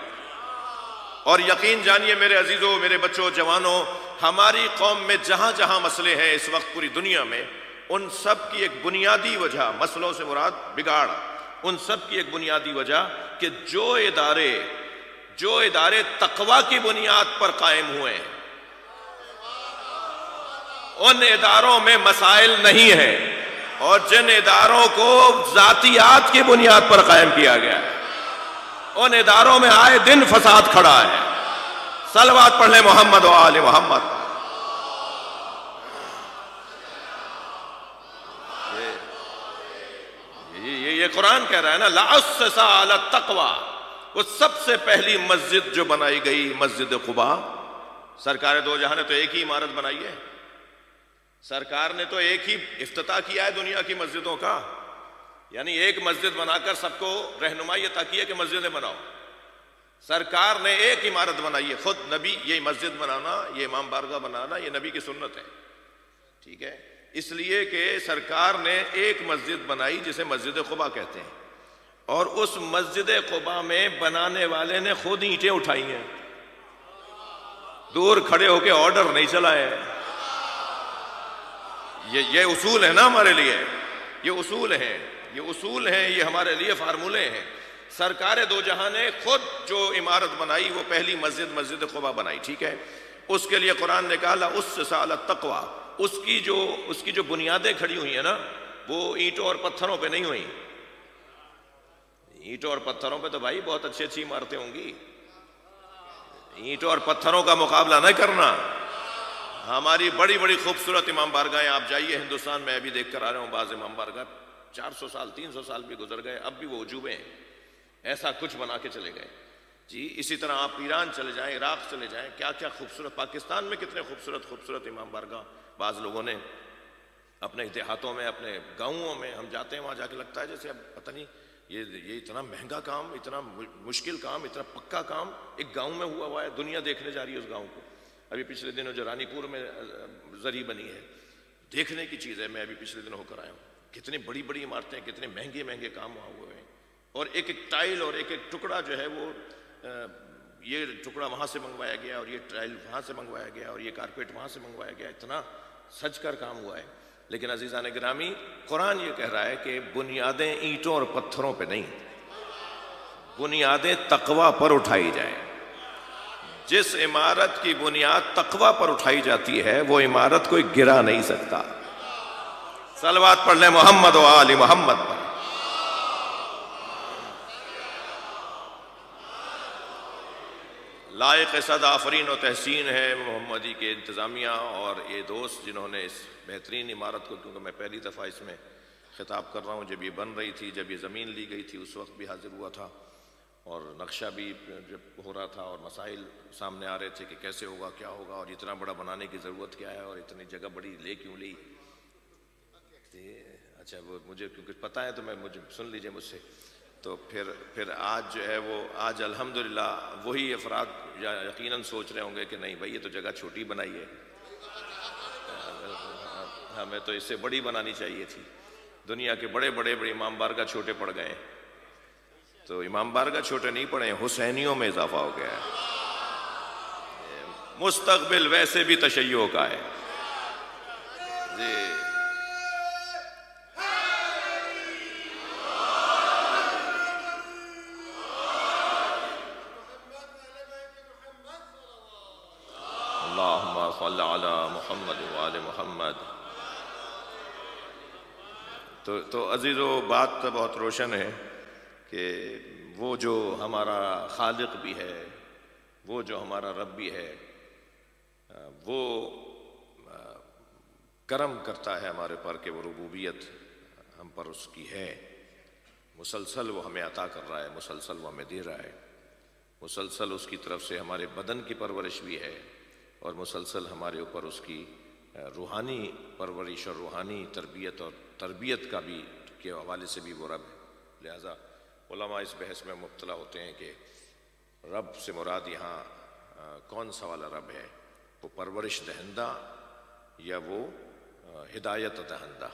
اور یقین جانیے میرے عزیزوں، میرے بچوں، جوانوں، ہماری قوم میں جہاں جہاں مسئلے ہیں اس وقت پوری دنیا میں، ان سب کی ایک بنیادی وجہ، مسئلوں سے مراد بگاڑ، ان سب کی ایک بنیادی وجہ کہ جو ادارے تقوی کی بنیاد پر قائم ہوئے ہیں، ان اداروں میں مسائل نہیں ہیں، اور جن اداروں کو ذاتیات کی بنیاد پر قائم کیا گیا ہے، ان اداروں میں آئے دن فساد کھڑا ہے۔ صلوات پڑھ لیں محمد و آل محمد۔ یہ قرآن کہہ رہا ہے نا، لَأُسِّسَ عَلَى التَّقْوَى، وہ سب سے پہلی مسجد جو بنائی گئی مسجد قباء۔ سرکار دو جہاں نے تو ایک ہی عمارت بنائی ہے، سرکار نے تو ایک ہی افتتاح کیا ہے دنیا کی مسجدوں کا، یعنی ایک مسجد بنا کر سب کو رہنمائی عطا کی ہے کہ مسجدیں بناؤ۔ سرکار نے ایک عمارت بنائی ہے، خود نبی، یہ مسجد بنانا، یہ امام بارگاہ بنانا، یہ نبی کی سنت ہے، ٹھیک ہے؟ اس لیے کہ سرکار نے ایک مسجد بنائی جسے مسجد قباء کہتے ہیں، اور اس مسجد قباء میں بنانے والے نے خود اینٹیں اٹھائی ہیں، دور کھڑے ہو کے آرڈر نہیں چلائے۔ یہ اصول ہے نا ہمارے لیے، یہ اصول ہیں، یہ ہمارے لیے فارمولے ہیں۔ سرکار دو جہاں نے خود جو عمارت بنائی وہ پہلی مسجد قباء بنائی، ٹھیک ہے؟ اس کے لیے قرآن نے کہا لَأُسِّسَ عَلَى التَّقْوَى، اس کی جو بنیادیں کھڑی ہوئی ہیں نا، وہ اینٹوں اور پتھروں پہ نہیں ہوئی۔ اینٹوں اور پتھروں پہ تو بھائی بہت اچھی عمارتیں ہوں گی، اینٹوں اور پتھروں کا مقابلہ نہ کرنا۔ ہماری بڑی بڑی خوبصورت امام بارگاہیں، آپ جائیے ہندوستان میں، ابھی دیکھ کر آ رہے ہوں، بعض امام بارگاہ 400 سال 300 سال بھی گزر گئے، اب بھی وہ عجوبے ہیں، ایسا کچھ بنا کے چلے گئے جی۔ اسی طرح آپ ایران چلے جائیں، عراق چلے جائیں، کیا کیا خوبصورت، پاکستان میں کتنے خوبصورت امام بارگاہ بعض لوگوں نے اپنے دیہاتوں میں، اپنے گاؤں میں، ہم جاتے ہیں وہاں جا کے لگتا ہے جیسے اب پتہ نہیں یہ اتنا مہنگا کام، اتنا مشکل کام، اتنا پکا کام ایک گاؤں میں ہوا ہے، دنیا دیکھنے جا رہی ہے اس گاؤں کو۔ ابھی پچھلے دنوں جو رانی پور میں زری بنی ہے، دیکھنے کی چیز ہے، میں ابھی پچھلے دنوں ہو کر آیا ہوں، کتنی بڑی بڑی عمارتیں، کتنے مہنگے کام وہاں ہوئے ہیں، اور ایک ٹائل اور ایک ٹکڑا جو ہے وہ، یہ ٹکڑا وہاں سے منگوایا گیا، اور یہ ٹائل وہاں سے منگوایا گیا، اور یہ کارپیٹ وہاں سے منگوایا گیا، اتنا سج کر کام ہوا ہے۔ لیکن عزیزان گرامی، قرآن یہ کہہ رہا ہے کہ بنیادیں اینٹوں اور پتھروں پہ نہیں، بنیادیں تقوی پر اٹھائی جائیں۔ جس عمارت کی بنیاد تقوی پر اٹھائی جاتی ہے وہ عمارت کوئی گرا نہیں سکتا۔ صلوات پڑھ لیں محمد و آل محمد پر۔ لائق صد آفرین و تحسین ہے محمدی کے انتظامیہ اور یہ دوست جنہوں نے اس بہترین عمارت کو، کیونکہ میں پہلی دفعہ اس میں خطاب کر رہا ہوں، جب یہ بن رہی تھی، جب یہ زمین لی گئی تھی، اس وقت بھی حاضر ہوا تھا، اور نقشہ بھی جب ہو رہا تھا، اور مسائل سامنے آ رہے تھے کہ کیسے ہوگا، کیا ہوگا، اور اتنا بڑا بنانے کی ضرورت کیا ہے، اور اتنی جگہ بڑی لے کیوں لی۔ اچھا وہ مجھے کیونکہ پتہ ہے تو مجھے سن لیجئے مجھ سے. تو پھر آج جو ہے وہ آج الحمدللہ وہی افراد یقیناً سوچ رہے ہوں گے کہ نہیں بھائی یہ تو جگہ چھوٹی بنائی ہے، ہمیں تو اس سے بڑی بنانی چاہیے تھی. دنیا کے بڑے امام بارگاہ چھوٹے پڑ گئے، تو امام بارگاہ چھوٹے نہیں پڑے، حسینیوں میں اضافہ ہو گیا ہے. مستقبل ویسے بھی تشیع کا ہے جی. اللہم صلی علی محمد وآل محمد. تو عزیزو بات تو بہت روشن ہے کہ وہ جو ہمارا خالق بھی ہے، وہ جو ہمارا رب بھی ہے، وہ کرم کرتا ہے ہمارے پر کہ وہ ربوبیت ہم پر اس کی ہے. مسلسل وہ ہمیں عطا کر رہا ہے، مسلسل وہ ہمیں دے رہا ہے، مسلسل اس کی طرف سے ہمارے بدن کی پرورش بھی ہے، اور مسلسل ہمارے اوپر اس کی روحانی پرورش اور روحانی تربیت اور تربیت کا بھی کے حوالے سے بھی وہ رب ہے. لہٰذا علماء اس بحث میں مبتلا ہوتے ہیں کہ رب سے مراد یہاں کون سا والا رب ہے، وہ پرورش دہندہ یا وہ ہدایت دہندہ.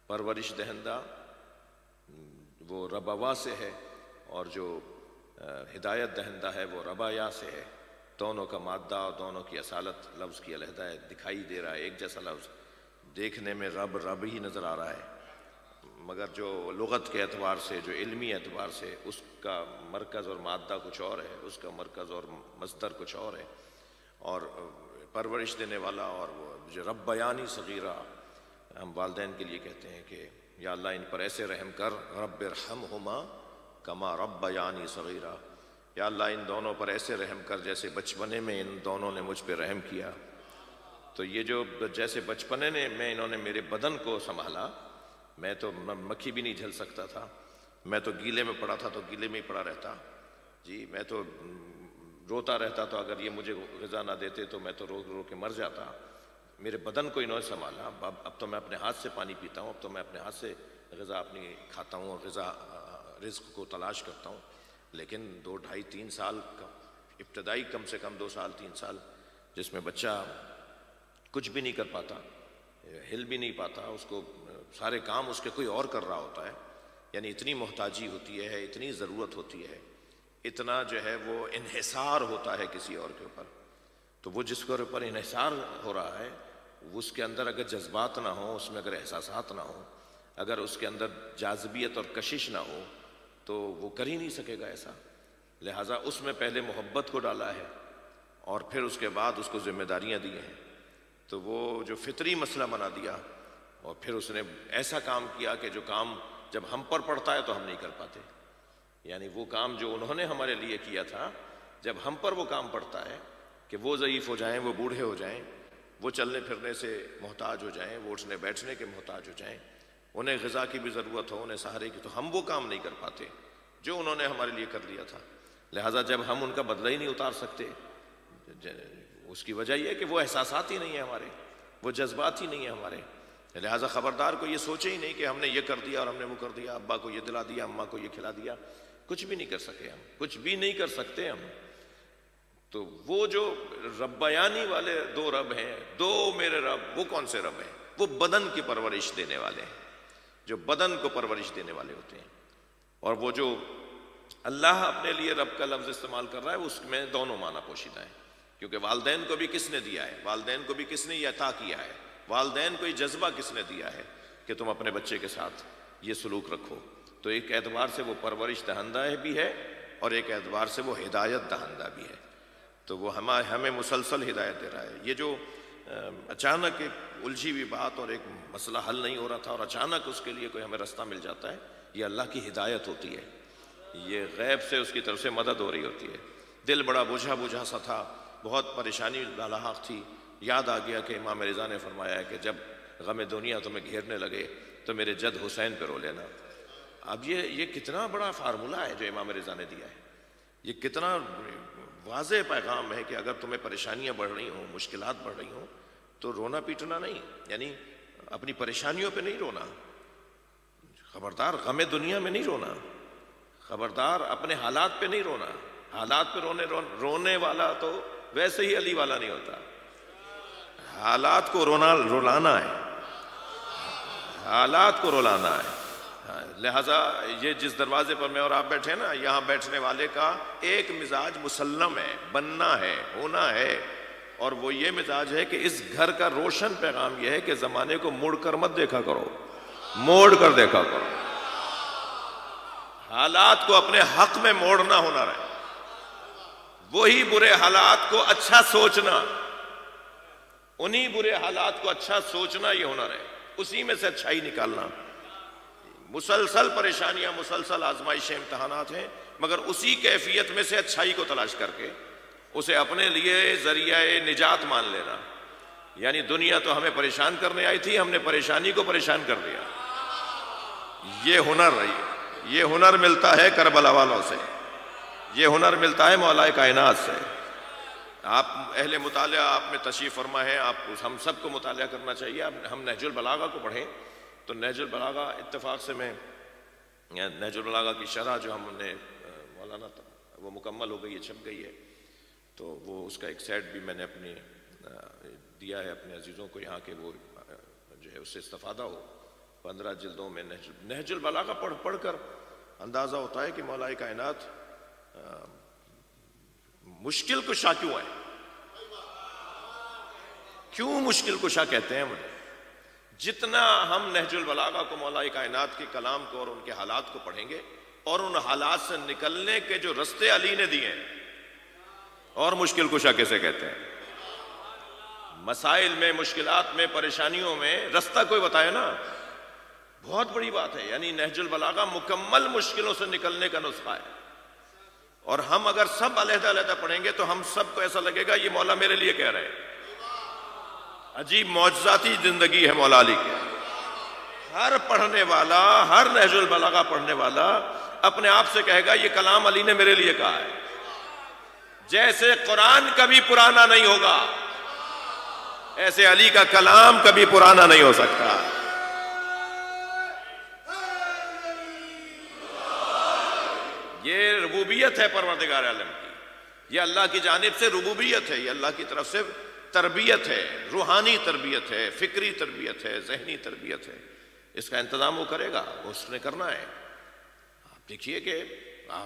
پرورش دہندہ وہ ربوا سے ہے، اور جو ہدایت دہندہ ہے وہ ربایا سے ہے. دونوں کا مادہ اور دونوں کی اصالت لفظ کی علیحدہ ہے، دکھائی دے رہا ہے ایک جیسا لفظ، دیکھنے میں رب ہی نظر آ رہا ہے، مگر جو لغت کے اعتبار سے، جو علمی اعتبار سے اس کا مرکز اور مادہ کچھ اور ہے، اس کا مرکز اور مصدر کچھ اور ہے. اور پرورش دینے والا، اور وہ جو ربیانی صغیرہ ہم والدین کے لیے کہتے ہیں کہ یا اللہ ان پر ایسے رحم کر، رب ارحمہما کما ربیانی صغیرہ، یا اللہ ان دونوں پر ایسے رحم کر جیسے بچپنے میں ان دونوں نے مجھ پہ رحم کیا. تو یہ جو جیسے بچپنے میں انہوں نے میرے بدن کو سنبھالا، میں تو مکھی بھی نہیں جھل سکتا تھا، میں تو گیلے میں پڑا تھا تو گیلے میں ہی پڑا رہتا جی، میں تو روتا رہتا، تو اگر یہ مجھے غذا نہ دیتے تو میں تو رو رو کے مر جاتا. میرے بدن کو انہوں نے سنبھالا. اب تو میں اپنے ہاتھ سے پانی پیتا ہوں، اب تو میں اپنے ہاتھ سے غذا اپنی کھاتا ہوں اور غذا رزق کو تلاش کرتا ہوں. لیکن 2 ڈھائی 3 سال کا ابتدائی کم سے کم 2 سال 3 سال جس میں بچہ کچھ بھی نہیں کر پاتا، ہل بھی نہیں پاتا، اس کو سارے کام اس کے کوئی اور کر رہا ہوتا ہے، یعنی اتنی محتاجی ہوتی ہے، اتنی ضرورت ہوتی ہے، اتنا جو ہے وہ انحصار ہوتا ہے کسی اور کے اوپر. تو وہ جس کے اوپر انحصار ہو رہا ہے، اس کے اندر اگر جذبات نہ ہوں، اس میں اگر احساسات نہ ہوں، اگر اس کے اندر جاذبیت اور کشش نہ ہو تو وہ کر ہی نہیں سکے گا ایسا. لہٰذا اس میں پہلے محبت کو ڈالا ہے اور پھر اس کے بعد اس کو ذمہ داریاں دی ہیں. تو وہ جو فطری مسئلہ بنا دیا، اور پھر اس نے ایسا کام کیا کہ جو کام جب ہم پر پڑتا ہے تو ہم نہیں کر پاتے. یعنی وہ کام جو انہوں نے ہمارے لیے کیا تھا، جب ہم پر وہ کام پڑتا ہے کہ وہ ضعیف ہو جائیں، وہ بوڑھے ہو جائیں، وہ چلنے پھرنے سے محتاج ہو جائیں، وہ اٹھنے بیٹھنے کے محتاج ہو جائیں، انہیں غذا کی بھی ضرورت ہو، انہیں سہارے کی، تو ہم وہ کام نہیں کر پاتے جو انہوں نے ہمارے لیے کر لیا تھا. لہٰذا جب ہم ان کا بدلہ ہی نہیں اتار سکتے، اس کی وجہ یہ ہے کہ وہ احساسات ہی نہیں ہیں ہمارے، وہ جذبات ہی نہیں ہیں ہمارے. لہٰذا خبردار کو یہ سوچے ہی نہیں کہ ہم نے یہ کر دیا اور ہم نے وہ کر دیا، ابا کو یہ دلا دیا، اماں کو یہ کھلا دیا. کچھ بھی نہیں کر سکے ہم، کچھ بھی نہیں کر سکتے ہم. تو وہ جو ربیانی والے 2 رب ہیں، 2 میرے رب، وہ کون سے رب ہیں؟ وہ بدن کی پرورش دینے والے ہیں، جو بدن کو پرورش دینے والے ہوتے ہیں. اور وہ جو اللہ اپنے لیے رب کا لفظ استعمال کر رہا ہے، اس میں دونوں معنی پوشیدہ ہیں. کیونکہ والدین کو بھی کس نے دیا ہے، والدین کو بھی کس نے یہ عطا کیا ہے، والدین کو یہ جذبہ کس نے دیا ہے کہ تم اپنے بچے کے ساتھ یہ سلوک رکھو. تو ایک اعتبار سے وہ پرورش دہندہ بھی ہے، اور ایک اعتبار سے وہ ہدایت دہندہ بھی ہے. تو وہ ہمیں مسلسل ہدایت دے رہا ہے. یہ جو اچانک ایک الجھی ہوئی بات اور ایک مسئلہ حل نہیں ہو رہا تھا، اور اچانک اس کے لیے کوئی ہمیں رستہ مل جاتا ہے، یہ اللہ کی ہدایت ہوتی ہے. یہ غیب سے اس کی طرف سے مدد ہو رہی ہوتی ہے. دل بڑا بوجھا سا تھا، بہت پریشانی لاحق تھی. یاد آ گیا کہ امام رضا نے فرمایا ہے کہ جب غم دنیا تمہیں گھیرنے لگے تو میرے جد حسین پہ رو لینا. اب یہ کتنا بڑا فارمولہ ہے جو امام رضا نے دیا ہے. یہ کتنا واضح پیغام ہے کہ اگر تمہیں پریشانیاں بڑھ رہی ہوں، مشکلات بڑھ رہی ہوں، تو رونا پیٹنا نہیں، یعنی اپنی پریشانیوں پہ نہیں رونا، خبردار غم دنیا میں نہیں رونا، خبردار اپنے حالات پہ نہیں رونا. حالات پہ رونے والا تو ویسے ہی علی والا نہیں ہوتا. حالات کو رلانا ہے، حالات کو رلانا ہے. لہٰذا یہ جس دروازے پر میں اور آپ بیٹھے نا، یہاں بیٹھنے والے کا ایک مزاج مسلم ہے، بننا ہے، ہونا ہے، اور وہ یہ مزاج ہے کہ اس گھر کا روشن پیغام یہ ہے کہ زمانے کو مڑ کر مت دیکھا کرو، موڑ کر دیکھا کرو. حالات کو اپنے حق میں موڑنا ہنر ہے. وہی برے حالات کو اچھا سوچنا، انہی برے حالات کو اچھا سوچنا یہ ہنر ہے. اسی میں سے اچھائی نکالنا. مسلسل پریشانیاں، مسلسل آزمائشیں، امتحانات ہیں، مگر اسی کیفیت میں سے اچھائی کو تلاش کر کے اسے اپنے لیے ذریعہ نجات مان لینا. یعنی دنیا تو ہمیں پریشان کرنے آئی تھی، ہم نے پریشانی کو پریشان کر دیا. یہ ہنر ہے. یہ ہنر ملتا ہے کربلا والوں سے، یہ ہنر ملتا ہے مولا کائنات سے. آپ اہل مطالعہ، آپ میں تشریف فرما ہے، ہم سب کو مطالعہ کرنا چاہیے. ہم نہج البلاغہ کو پڑھیں تو نہج البلاغہ اتفاق سے میں نہج البلاغہ کی شرح جو ہم نے مولانا وہ مکمل ہو گئی ہے، چھپ گئی ہے، تو وہ اس کا ایک سیٹ بھی میں نے اپنی دیا ہے اپنے عزیزوں کو یہاں کے، وہ جو ہے اس سے استفادہ ہو. 15 جلدوں میں نہج البلاغہ پڑھ کر اندازہ ہوتا ہے کہ مولا کائنات مشکل کشا کیوں ہے، کیوں مشکل کشا کہتے ہیں انہیں. جتنا ہم نہج البلاغہ کو، مولا کائنات کے کلام کو اور ان کے حالات کو پڑھیں گے، اور ان حالات سے نکلنے کے جو رستے علی نے دیے ہیں، اور مشکل کشا کیسے کہتے ہیں. مسائل میں، مشکلات میں، پریشانیوں میں رستہ کوئی بتائے نا، بہت بڑی بات ہے. یعنی نہج البلاغہ مکمل مشکلوں سے نکلنے کا نسخہ ہے. اور ہم اگر سب علیحدہ علیحدہ پڑھیں گے تو ہم سب کو ایسا لگے گا یہ مولا میرے لیے کہہ رہے ہیں. عجیب معجزاتی زندگی ہے مولا علی کی. ہر پڑھنے والا، ہر نہج البلاغہ پڑھنے والا اپنے آپ سے کہے گا یہ کلام علی نے میرے لیے کہا ہے. جیسے قرآن کبھی پرانا نہیں ہوگا، ایسے علی کا کلام کبھی پرانا نہیں ہو سکتا. یہ ربوبیت ہے پروردگار عالم کی، یہ اللہ کی جانب سے ربوبیت ہے، یہ اللہ کی طرف سے تربیت ہے، روحانی تربیت ہے، فکری تربیت ہے، ذہنی تربیت ہے. اس کا انتظام وہ کرے گا، اس نے کرنا ہے. آپ دیکھیے کہ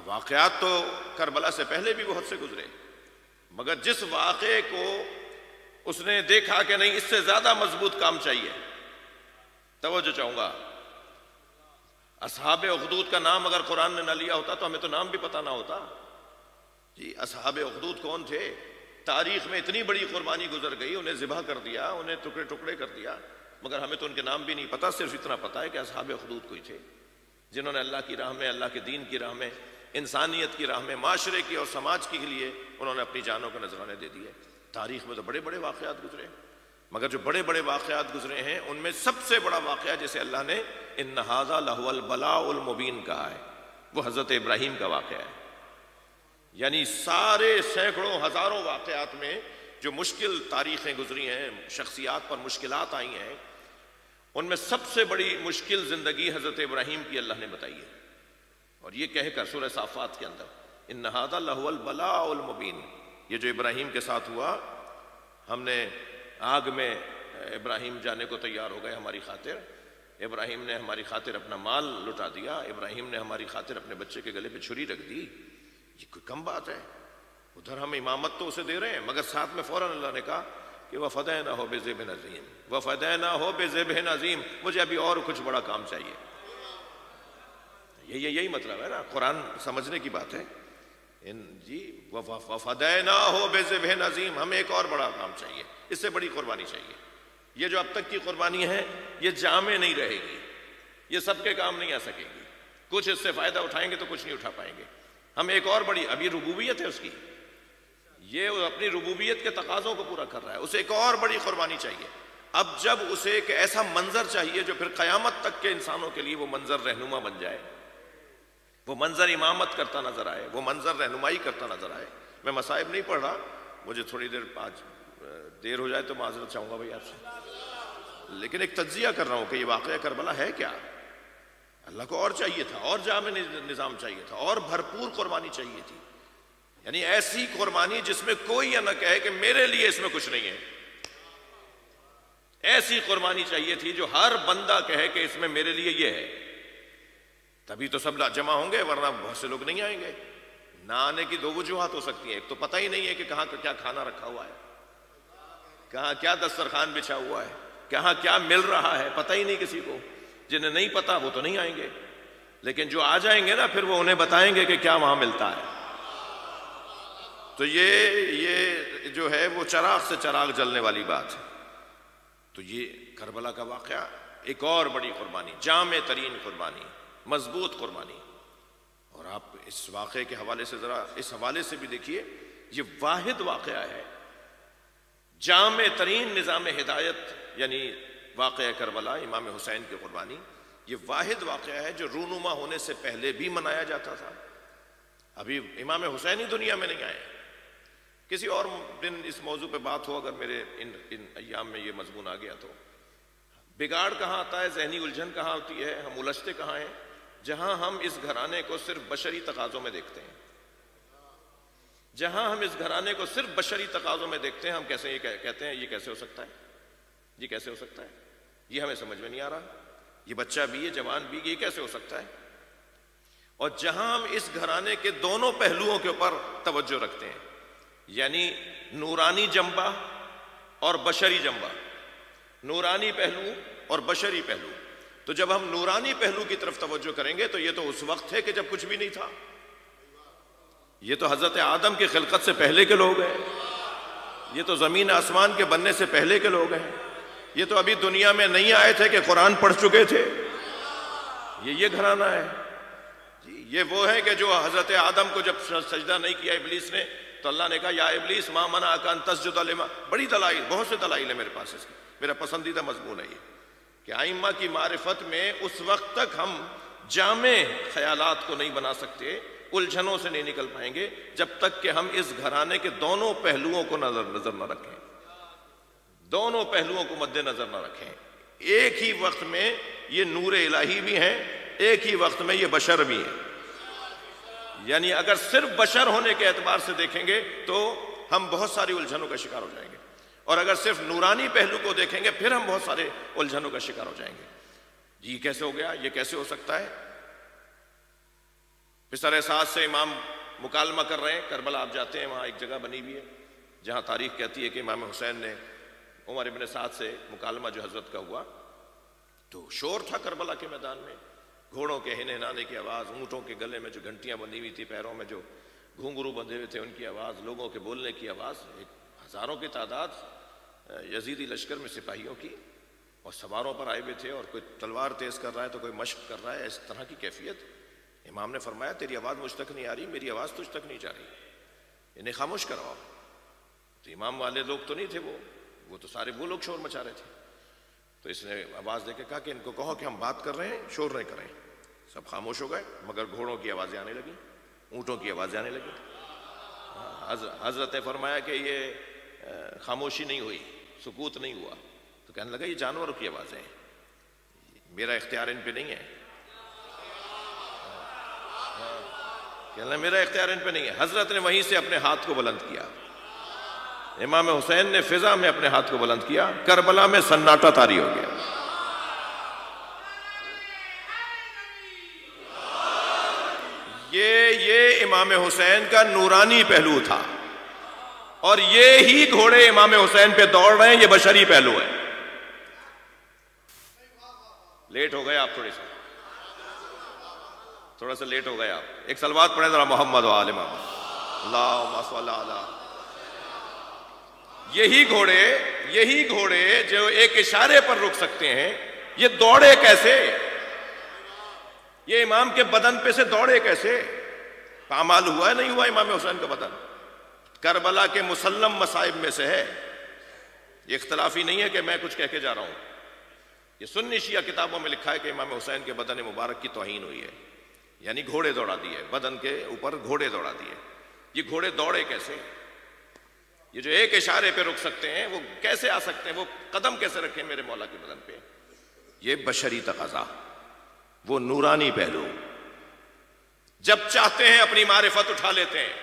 واقعات تو کربلا سے پہلے بھی بہت سے گزرے، مگر جس واقعے کو اس نے دیکھا کہ نہیں اس سے زیادہ مضبوط کام چاہیے. توجہ چاہوں گا، اصحاب اخدود کا نام اگر قرآن نے نہ لیا ہوتا تو ہمیں تو نام بھی پتہ نہ ہوتا. جی اصحاب اخدود کون تھے؟ تاریخ میں اتنی بڑی قربانی گزر گئی، انہیں ذبح کر دیا، انہیں ٹکڑے ٹکڑے کر دیا، مگر ہمیں تو ان کے نام بھی نہیں پتہ. صرف اتنا پتہ ہے کہ اصحاب اخدود کوئی تھے جنہوں نے اللہ کی راہ میں، اللہ کے دین کی راہ میں، انسانیت کی راہ میں، معاشرے کی اور سماج کے لیے انہوں نے اپنی جانوں کو نذرانے دے دیے. تاریخ میں تو بڑے بڑے واقعات گزرے، مگر جو بڑے بڑے واقعات گزرے ہیں ان میں سب سے بڑا واقعہ جسے اللہ نے ان ھذا لہو البلاء المبین کہا ہے، وہ حضرت ابراہیم کا واقعہ ہے. یعنی سارے سینکڑوں ہزاروں واقعات میں جو مشکل تاریخیں گزری ہیں، شخصیات پر مشکلات آئی ہیں، ان میں سب سے بڑی مشکل زندگی حضرت ابراہیم کی اللہ نے بتائی ہے. اور یہ کہہ کر سورہ صافات کے اندر ان ھذا لہو البلاء المبین، یہ جو ابراہیم کے ساتھ ہوا، ہم نے آگ میں ابراہیم جانے کو تیار ہو گئے ہماری خاطر، ابراہیم نے ہماری خاطر اپنا مال لٹا دیا، ابراہیم نے ہماری خاطر اپنے بچے کے گلے پہ چھری رکھ دی. یہ کوئی کم بات ہے؟ ادھر ہم امامت تو اسے دے رہے ہیں، مگر ساتھ میں فوراً اللہ نے کہا کہ وَفَدَيْنَاهُ بِذِبْحٍ عَظِيمٍ وَفَدَيْنَاهُ بِذِبْحٍ عَظِيمٍ. مجھے ابھی اور کچھ بڑا کام چاہیے. یہی مطلب ہے نا، قرآن سمجھنے کی بات ہے. جی وَفَدَيْنَاهُ بِذِبْحٍ عَظِيمٍ، ہمیں ایک اور بڑا کام چاہیے، اس سے بڑی قربانی چاہیے. یہ جو اب تک کی قربانی ہے یہ جامع نہیں رہے گی، یہ سب کے کام نہیں آ سکے گی. کچھ اس سے فائدہ اٹھائیں گے تو کچھ نہیں اٹھا پائیں گے. ہم ایک اور بڑی، ابھی ربوبیت ہے اس کی، یہ اپنی ربوبیت کے تقاضوں کو پورا کر رہا ہے، اسے ایک اور بڑی قربانی چاہیے. اب جب اسے ایک ایسا منظر چاہیے جو پھر قیامت تک کے انسانوں کے لیے وہ منظر رہنما بن جائے، وہ منظر امامت کرتا نظر آئے، وہ منظر رہنمائی کرتا نظر آئے. میں مصائب نہیں پڑھ رہا، مجھے تھوڑی دیر آج دیر ہو جائے تو معذرت چاہوں گا بھائی آپ سے، لیکن ایک تجزیہ کر رہا ہوں کہ یہ واقعہ کربلا ہے کیا. اللہ کو اور چاہیے تھا، اور جامع نظام چاہیے تھا، اور بھرپور قربانی چاہیے تھی، یعنی ایسی قربانی جس میں کوئی یہ نہ کہے کہ میرے لیے اس میں کچھ نہیں ہے. ایسی قربانی چاہیے تھی جو ہر بندہ کہے کہ اس میں میرے لیے یہ ہے. تبھی تو سب جمع ہوں گے، ورنہ بہت سے لوگ نہیں آئیں گے. نہ آنے کی دو وجوہات ہو سکتی ہیں. ایک تو پتہ ہی نہیں ہے کہ کہاں کیا کھانا رکھا ہوا ہے، کہاں کیا دسترخوان بچھا ہوا ہے، کہاں کیا مل رہا ہے، پتہ ہی نہیں کسی کو. جنہیں نہیں پتا وہ تو نہیں آئیں گے، لیکن جو آ جائیں گے نا پھر وہ انہیں بتائیں گے کہ کیا وہاں ملتا ہے. تو یہ جو ہے وہ چراغ سے چراغ جلنے والی بات ہے. تو یہ کربلا کا واقعہ ایک اور بڑی قربانی، جامع ترین قربانی، مضبوط قربانی. اور آپ اس واقعے کے حوالے سے ذرا اس حوالے سے بھی دیکھیے، یہ واحد واقعہ ہے جامع ترین نظام ہدایت، یعنی واقعہ کربلا، امام حسین کی قربانی. یہ واحد واقعہ ہے جو رونما ہونے سے پہلے بھی منایا جاتا تھا. ابھی امام حسین ہی دنیا میں نہیں آئے. کسی اور دن اس موضوع پہ بات ہو، اگر میرے ان ایام میں یہ مضمون آ گیا تو. بگاڑ کہاں آتا ہے، ذہنی الجھن کہاں ہوتی ہے، ہم الجھتے کہاں ہیں؟ جہاں ہم اس گھرانے کو صرف بشری تقاضوں میں دیکھتے ہیں. جہاں ہم اس گھرانے کو صرف بشری تقاضوں میں دیکھتے ہیں، ہم کیسے یہ کہتے ہیں یہ کیسے ہو سکتا ہے، یہ کیسے ہو سکتا ہے، یہ ہمیں سمجھ میں نہیں آ رہا. یہ بچہ بھی، یہ جوان بھی، یہ کیسے ہو سکتا ہے. اور جہاں ہم اس گھرانے کے دونوں پہلوؤں کے اوپر توجہ رکھتے ہیں، یعنی نورانی جنبہ اور بشری جنبہ، نورانی پہلو اور بشری پہلو. تو جب ہم نورانی پہلو کی طرف توجہ کریں گے تو یہ تو اس وقت ہے کہ جب کچھ بھی نہیں تھا. یہ تو حضرت آدم کی خلقت سے پہلے کے لوگ ہیں. یہ تو زمین آسمان کے بننے سے پہلے کے لوگ ہیں. یہ تو ابھی دنیا میں نہیں آئے تھے کہ قرآن پڑھ چکے تھے. یہ گھرانہ ہے. یہ وہ ہے کہ جو حضرت آدم کو جب سجدہ نہیں کیا ابلیس نے تو اللہ نے کہا یا ابلیس ما منعک ان تسجد لما. بڑی دلائل، بہت سے دلائل ہیں میرے پاس اس کی. میرا پسندیدہ مضمون ہے یہ کہ ائمہ کی معرفت میں اس وقت تک ہم جامع خیالات کو نہیں بنا سکتے، الجھنوں سے نہیں نکل پائیں گے، جب تک کہ ہم اس گھرانے کے دونوں پہلوؤں کو نظر نہ رکھیں، دونوں پہلوؤں کو مد نظر نہ رکھیں. ایک ہی وقت میں یہ نور الہی بھی ہیں، ایک ہی وقت میں یہ بشر بھی ہیں. یعنی اگر صرف بشر ہونے کے اعتبار سے دیکھیں گے تو ہم بہت ساری الجھنوں کا شکار ہو جائیں گے، اور اگر صرف نورانی پہلو کو دیکھیں گے پھر ہم بہت سارے الجھنوں کا شکار ہو جائیں گے. یہ کیسے ہو گیا، یہ کیسے ہو سکتا ہے. پسر سعد سے امام مکالمہ کر رہے ہیں. کربلا آپ جاتے ہیں، وہاں ایک جگہ بنی ہوئی ہے جہاں تاریخ کہتی ہے کہ امام حسین نے عمر ابن سعد سے مکالمہ جو حضرت کا ہوا تو شور تھا کربلا کے میدان میں، گھوڑوں کے ہنہنانے کی آواز، اونٹوں کے گلے میں جو گھنٹیاں بندھی ہوئی تھی، پیروں میں جو گھنگرو بندھے ہوئے تھے ان کی آواز، لوگوں کے بولنے کی آواز، ہزاروں کی تعداد یزیدی لشکر میں سپاہیوں کی، اور سواروں پر آئے ہوئے تھے، اور کوئی تلوار تیز کر رہا ہے تو کوئی مشق کر رہا ہے، اس طرح کی کیفیت. امام نے فرمایا تیری آواز مجھ تک نہیں آ رہی، میری آواز تجھ تک نہیں جا رہی، انہیں خاموش کرواؤ. تو امام والے لوگ تو نہیں تھے، وہ تو سارے وہ لوگ شور مچا رہے تھے. تو اس نے آواز دے کے کہا کہ ان کو کہو کہ ہم بات کر رہے ہیں، شور نہیں کریں. سب خاموش ہو گئے، مگر گھوڑوں کی آوازیں آنے لگی، اونٹوں کی آوازیں آنے لگی. حضرت نے فرمایا کہ یہ خاموشی نہیں ہوئی، سکوت نہیں ہوا. تو کہنے لگا یہ جانوروں کی آوازیں ہیں، میرا اختیار ان پہ نہیں ہے. کہنے لگا میرا اختیار ان پہ نہیں ہے. حضرت نے وہیں سے اپنے ہاتھ کو بلند کیا. امام حسین نے فضا میں اپنے ہاتھ کو بلند کیا، کربلا میں سناٹا طاری ہو گیا. یہ امام حسین کا نورانی پہلو تھا، اور یہ ہی گھوڑے امام حسین پہ دوڑ رہے ہیں، یہ بشری پہلو ہے. لیٹ ہو گئے آپ، تھوڑا سا لیٹ ہو گئے آپ. ایک صلوات پڑھیں ذرا محمد و آل محمد، اللہم صل علی. یہی گھوڑے جو ایک اشارے پر رک سکتے ہیں، یہ دوڑے کیسے؟ یہ امام کے بدن پہ سے دوڑے کیسے؟ پامال ہوا ہے نہیں ہوا امام حسین کا بدن؟ کربلا کے مسلم مصائب میں سے ہے. یہ اختلافی نہیں ہے کہ میں کچھ کہہ کے جا رہا ہوں. یہ سنی شیعہ کتابوں میں لکھا ہے کہ امام حسین کے بدن مبارک کی توہین ہوئی ہے، یعنی گھوڑے دوڑا دیے، بدن کے اوپر گھوڑے دوڑا دیے. یہ گھوڑے دوڑے کیسے؟ یہ جو ایک اشارے پہ رک سکتے ہیں وہ کیسے آ سکتے ہیں؟ وہ قدم کیسے رکھیں میرے مولا کے بدن پہ؟ یہ بشری تقاضا، وہ نورانی پہلو، جب چاہتے ہیں اپنی معرفت اٹھا لیتے ہیں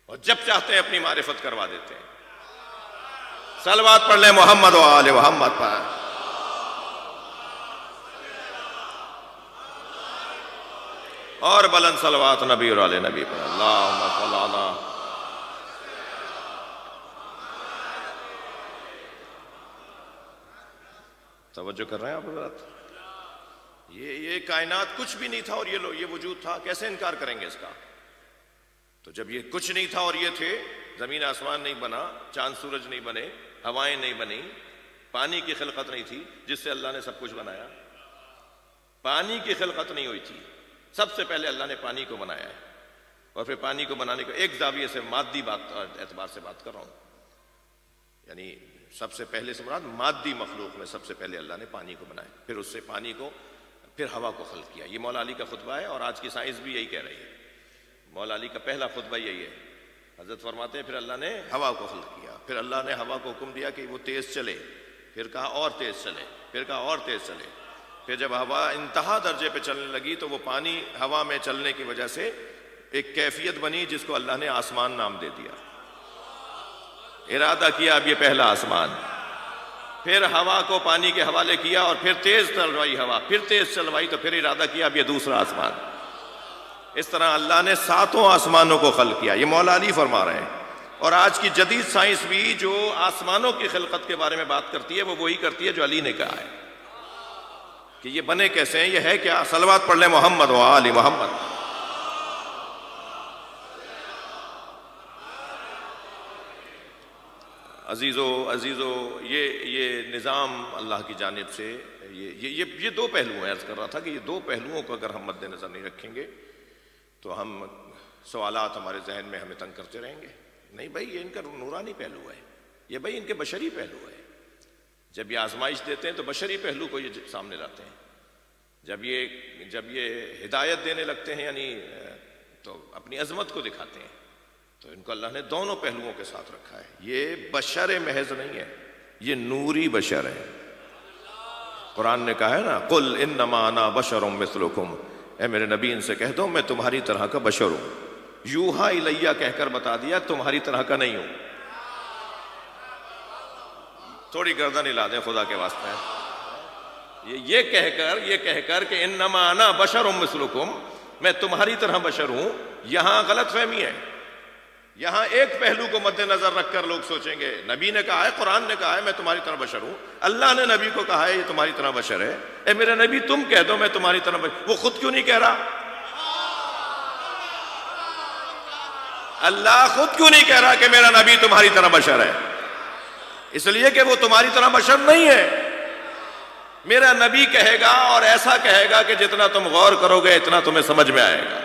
اور جب چاہتے ہیں اپنی معرفت کروا دیتے ہیں۔ صلوات پڑھ لیں محمد و آل محمد پر۔ اور بلند صلوات نبی اور آل نبی پر۔ اللہم صلی اللہ۔ توجہ کر رہے ہیں آپ حضرات؟ یہ کائنات کچھ بھی نہیں تھا اور یہ وجود تھا، کیسے انکار کریں گے اس کا؟ تو جب یہ کچھ نہیں تھا اور یہ تھے، زمین آسمان نہیں بنا، چاند سورج نہیں بنے، ہوائیں نہیں بنی، پانی کی خلقت نہیں تھی جس سے اللہ نے سب کچھ بنایا، پانی کی خلقت نہیں ہوئی تھی، سب سے پہلے اللہ نے پانی کو بنایا ہے۔ اور پھر پانی کو بنانے کو ایک زاویے سے مادی اعتبار سے بات کر رہا ہوں، یعنی سب سے پہلے سے مراد مادی مخلوق میں سب سے پہلے اللہ نے پانی کو بنایا، پھر اس سے پانی کو، پھر ہوا کو خلق کیا۔ یہ مولا علی کا خطبہ ہے اور آج کی سائنس بھی یہی کہہ رہی ہے۔ مولا علی کا پہلا خطبہ یہی ہے، حضرت فرماتے ہیں پھر اللہ نے ہوا کو خلق کیا، پھر اللہ نے ہوا کو حکم دیا کہ وہ تیز چلے، پھر کہا اور تیز چلے، پھر کہا اور تیز چلے، پھر جب ہوا انتہا درجے پہ چلنے لگی تو وہ پانی ہوا میں چلنے کی وجہ سے ایک کیفیت بنی جس کو اللہ نے آسمان نام دے دیا۔ ارادہ کیا اب یہ پہلا آسمان، پھر ہوا کو پانی کے حوالے کیا اور پھر تیز چلوائی ہوا، پھر تیز چلوائی تو پھر ارادہ کیا اب یہ دوسرا آسمان۔ اس طرح اللہ نے 7 آسمانوں کو خلق کیا، یہ مولا علی فرما رہے ہیں۔ اور آج کی جدید سائنس بھی جو آسمانوں کی خلقت کے بارے میں بات کرتی ہے وہ وہی کرتی ہے جو علی نے کہا ہے کہ یہ بنے کیسے ہیں، یہ ہے کیا؟ صلوات پڑھ لیں محمد و آل محمد۔ عزیزو یہ نظام اللہ کی جانب سے یہ 2 پہلو ہیں۔ عرض کر رہا تھا کہ یہ 2 پہلوؤں کو اگر ہم مد نظر نہیں رکھیں گے تو ہم سوالات ہمارے ذہن میں ہمیں تنگ کرتے رہیں گے۔ نہیں بھائی، یہ ان کا نورانی پہلو ہے، یہ بھائی ان کے بشری پہلو ہے۔ جب یہ آزمائش دیتے ہیں تو بشری پہلو کو یہ سامنے لاتے ہیں، جب یہ ہدایت دینے لگتے ہیں یعنی تو اپنی عظمت کو دکھاتے ہیں، تو ان کو اللہ نے دونوں پہلوؤں کے ساتھ رکھا ہے۔ یہ بشر محض نہیں ہے، یہ نوری بشر ہے۔ قرآن نے کہا ہے نا، قل انما انا بشر مثلکم، اے میرے نبی ان سے کہہ دو میں تمہاری طرح کا بشر ہوں۔ یوحا الیہ کہہ کر بتا دیا تمہاری طرح کا نہیں ہوں۔ تھوڑی گردن ہلا دیں خدا کے واسطے، یہ کہہ کر کہ انما انا بشر مثلکم، میں تمہاری طرح بشر ہوں، یہاں غلط فہمی ہے۔ یہاں ایک پہلو کو مد نظر رکھ کر لوگ سوچیں گے نبی نے کہا ہے، قرآن نے کہا ہے میں تمہاری طرح بشر ہوں، اللہ نے نبی کو کہا ہے یہ تمہاری طرح بشر ہے، اے میرے نبی تم کہہ دو میں تمہاری طرح بشر۔ وہ خود کیوں نہیں کہہ رہا؟ اللہ خود کیوں نہیں کہہ رہا کہ میرا نبی تمہاری طرح بشر ہے؟ اس لیے کہ وہ تمہاری طرح بشر نہیں ہے۔ میرا نبی کہے گا اور ایسا کہے گا کہ جتنا تم غور کرو گے اتنا تمہیں سمجھ میں آئے گا۔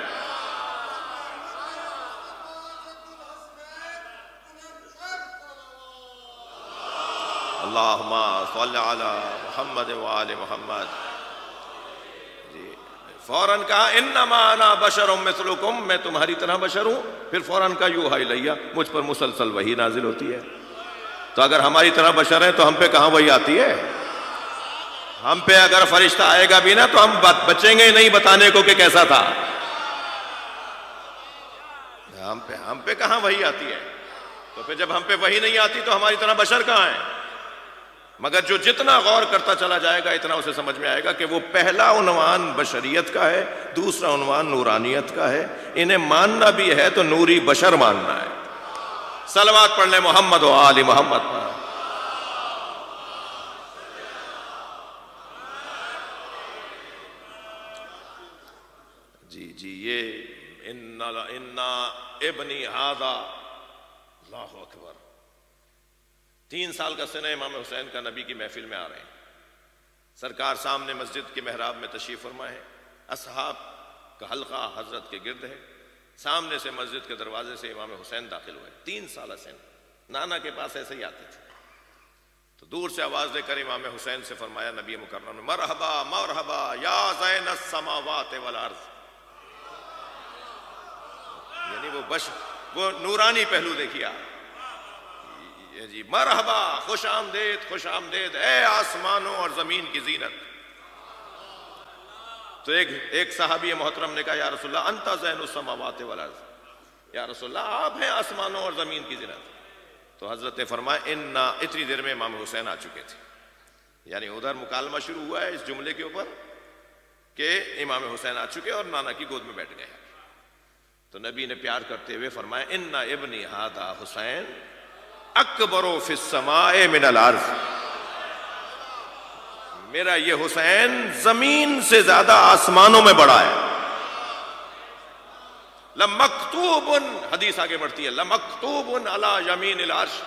اللہم صلی علی محمد وآل محمد۔ فوراً کہا انما انا بشر مثلکم، میں تمہاری طرح بشر ہوں، پھر فوراً کہا یوحا الیہ، مجھ پر مسلسل وحی نازل ہوتی ہے۔ تو اگر ہماری طرح بشر ہیں تو ہم پہ کہاں وحی آتی ہے؟ ہم پہ اگر فرشتہ آئے گا بھی نا تو ہم بچیں گے نہیں بتانے کو کہ کیسا تھا۔ ہم پہ کہاں وحی آتی ہے؟ تو پھر جب ہم پہ وحی نہیں آتی تو ہماری طرح بشر کہاں ہیں؟ مگر جو جتنا غور کرتا چلا جائے گا اتنا اسے سمجھ میں آئے گا کہ وہ پہلا عنوان بشریت کا ہے، دوسرا عنوان نورانیت کا ہے۔ انہیں ماننا بھی ہے تو نوری بشر ماننا ہے۔ صلوات پڑھ لیں محمد و آل محمد پر۔ جی یہ انا ابنی ھذا، اللہ اکبر، 3 سال کا سن ہے امام حسین کا، نبی کی محفل میں آ رہے ہیں، سرکار سامنے مسجد کے محراب میں تشریف فرما ہے، اصحاب کا حلقہ حضرت کے گرد ہے، سامنے سے مسجد کے دروازے سے امام حسین داخل ہوئے، 3 سالہ سن، نانا کے پاس ایسے ہی آتے تھے، تو دور سے آواز دے کر امام حسین سے فرمایا نبی مکرم نے، مرحبا مرحبا یا زین السماوات والارض، یعنی وہ نورانی پہلو دیکھیا، جی مرحبا، خوش آمدید خوش آمدید، اے آسمانوں اور زمین کی زینت، تو ایک صحابی محترم نے کہا یا رسول اللہ انت زین السماوات والارض، یا رسول اللہ آپ ہیں آسمانوں اور زمین کی زینت۔ تو حضرت نے فرمایا اتنی دیر میں امام حسین آ چکے تھے، یعنی ادھر مکالمہ شروع ہوا ہے اس جملے کے اوپر کہ امام حسین آ چکے اور نانا کی گود میں بیٹھ گئے۔ تو نبی نے پیار کرتے ہوئے فرمایا ان ابنی ھذا حسین اکبر فی السماء من الارض، میرا یہ حسین زمین سے زیادہ آسمانوں میں بڑا ہے۔ لمکتوب، حدیث آگے بڑھتی ہے، لمکتوب علی یمین العرش،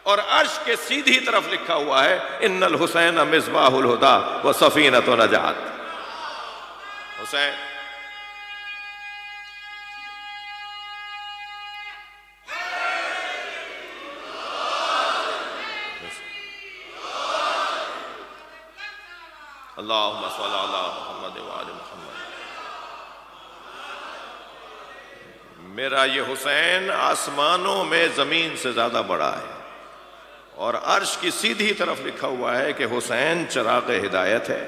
اور عرش کے سیدھی طرف لکھا ہوا ہے ان الحسین مصباح الہدی و سفینۃ نجات۔ حسین اللہم صل علی محمد وآل محمد، میرا یہ حسین آسمانوں میں زمین سے زیادہ بڑا ہے، اور عرش کی سیدھی طرف لکھا ہوا ہے کہ حسین چراغ ہدایت ہے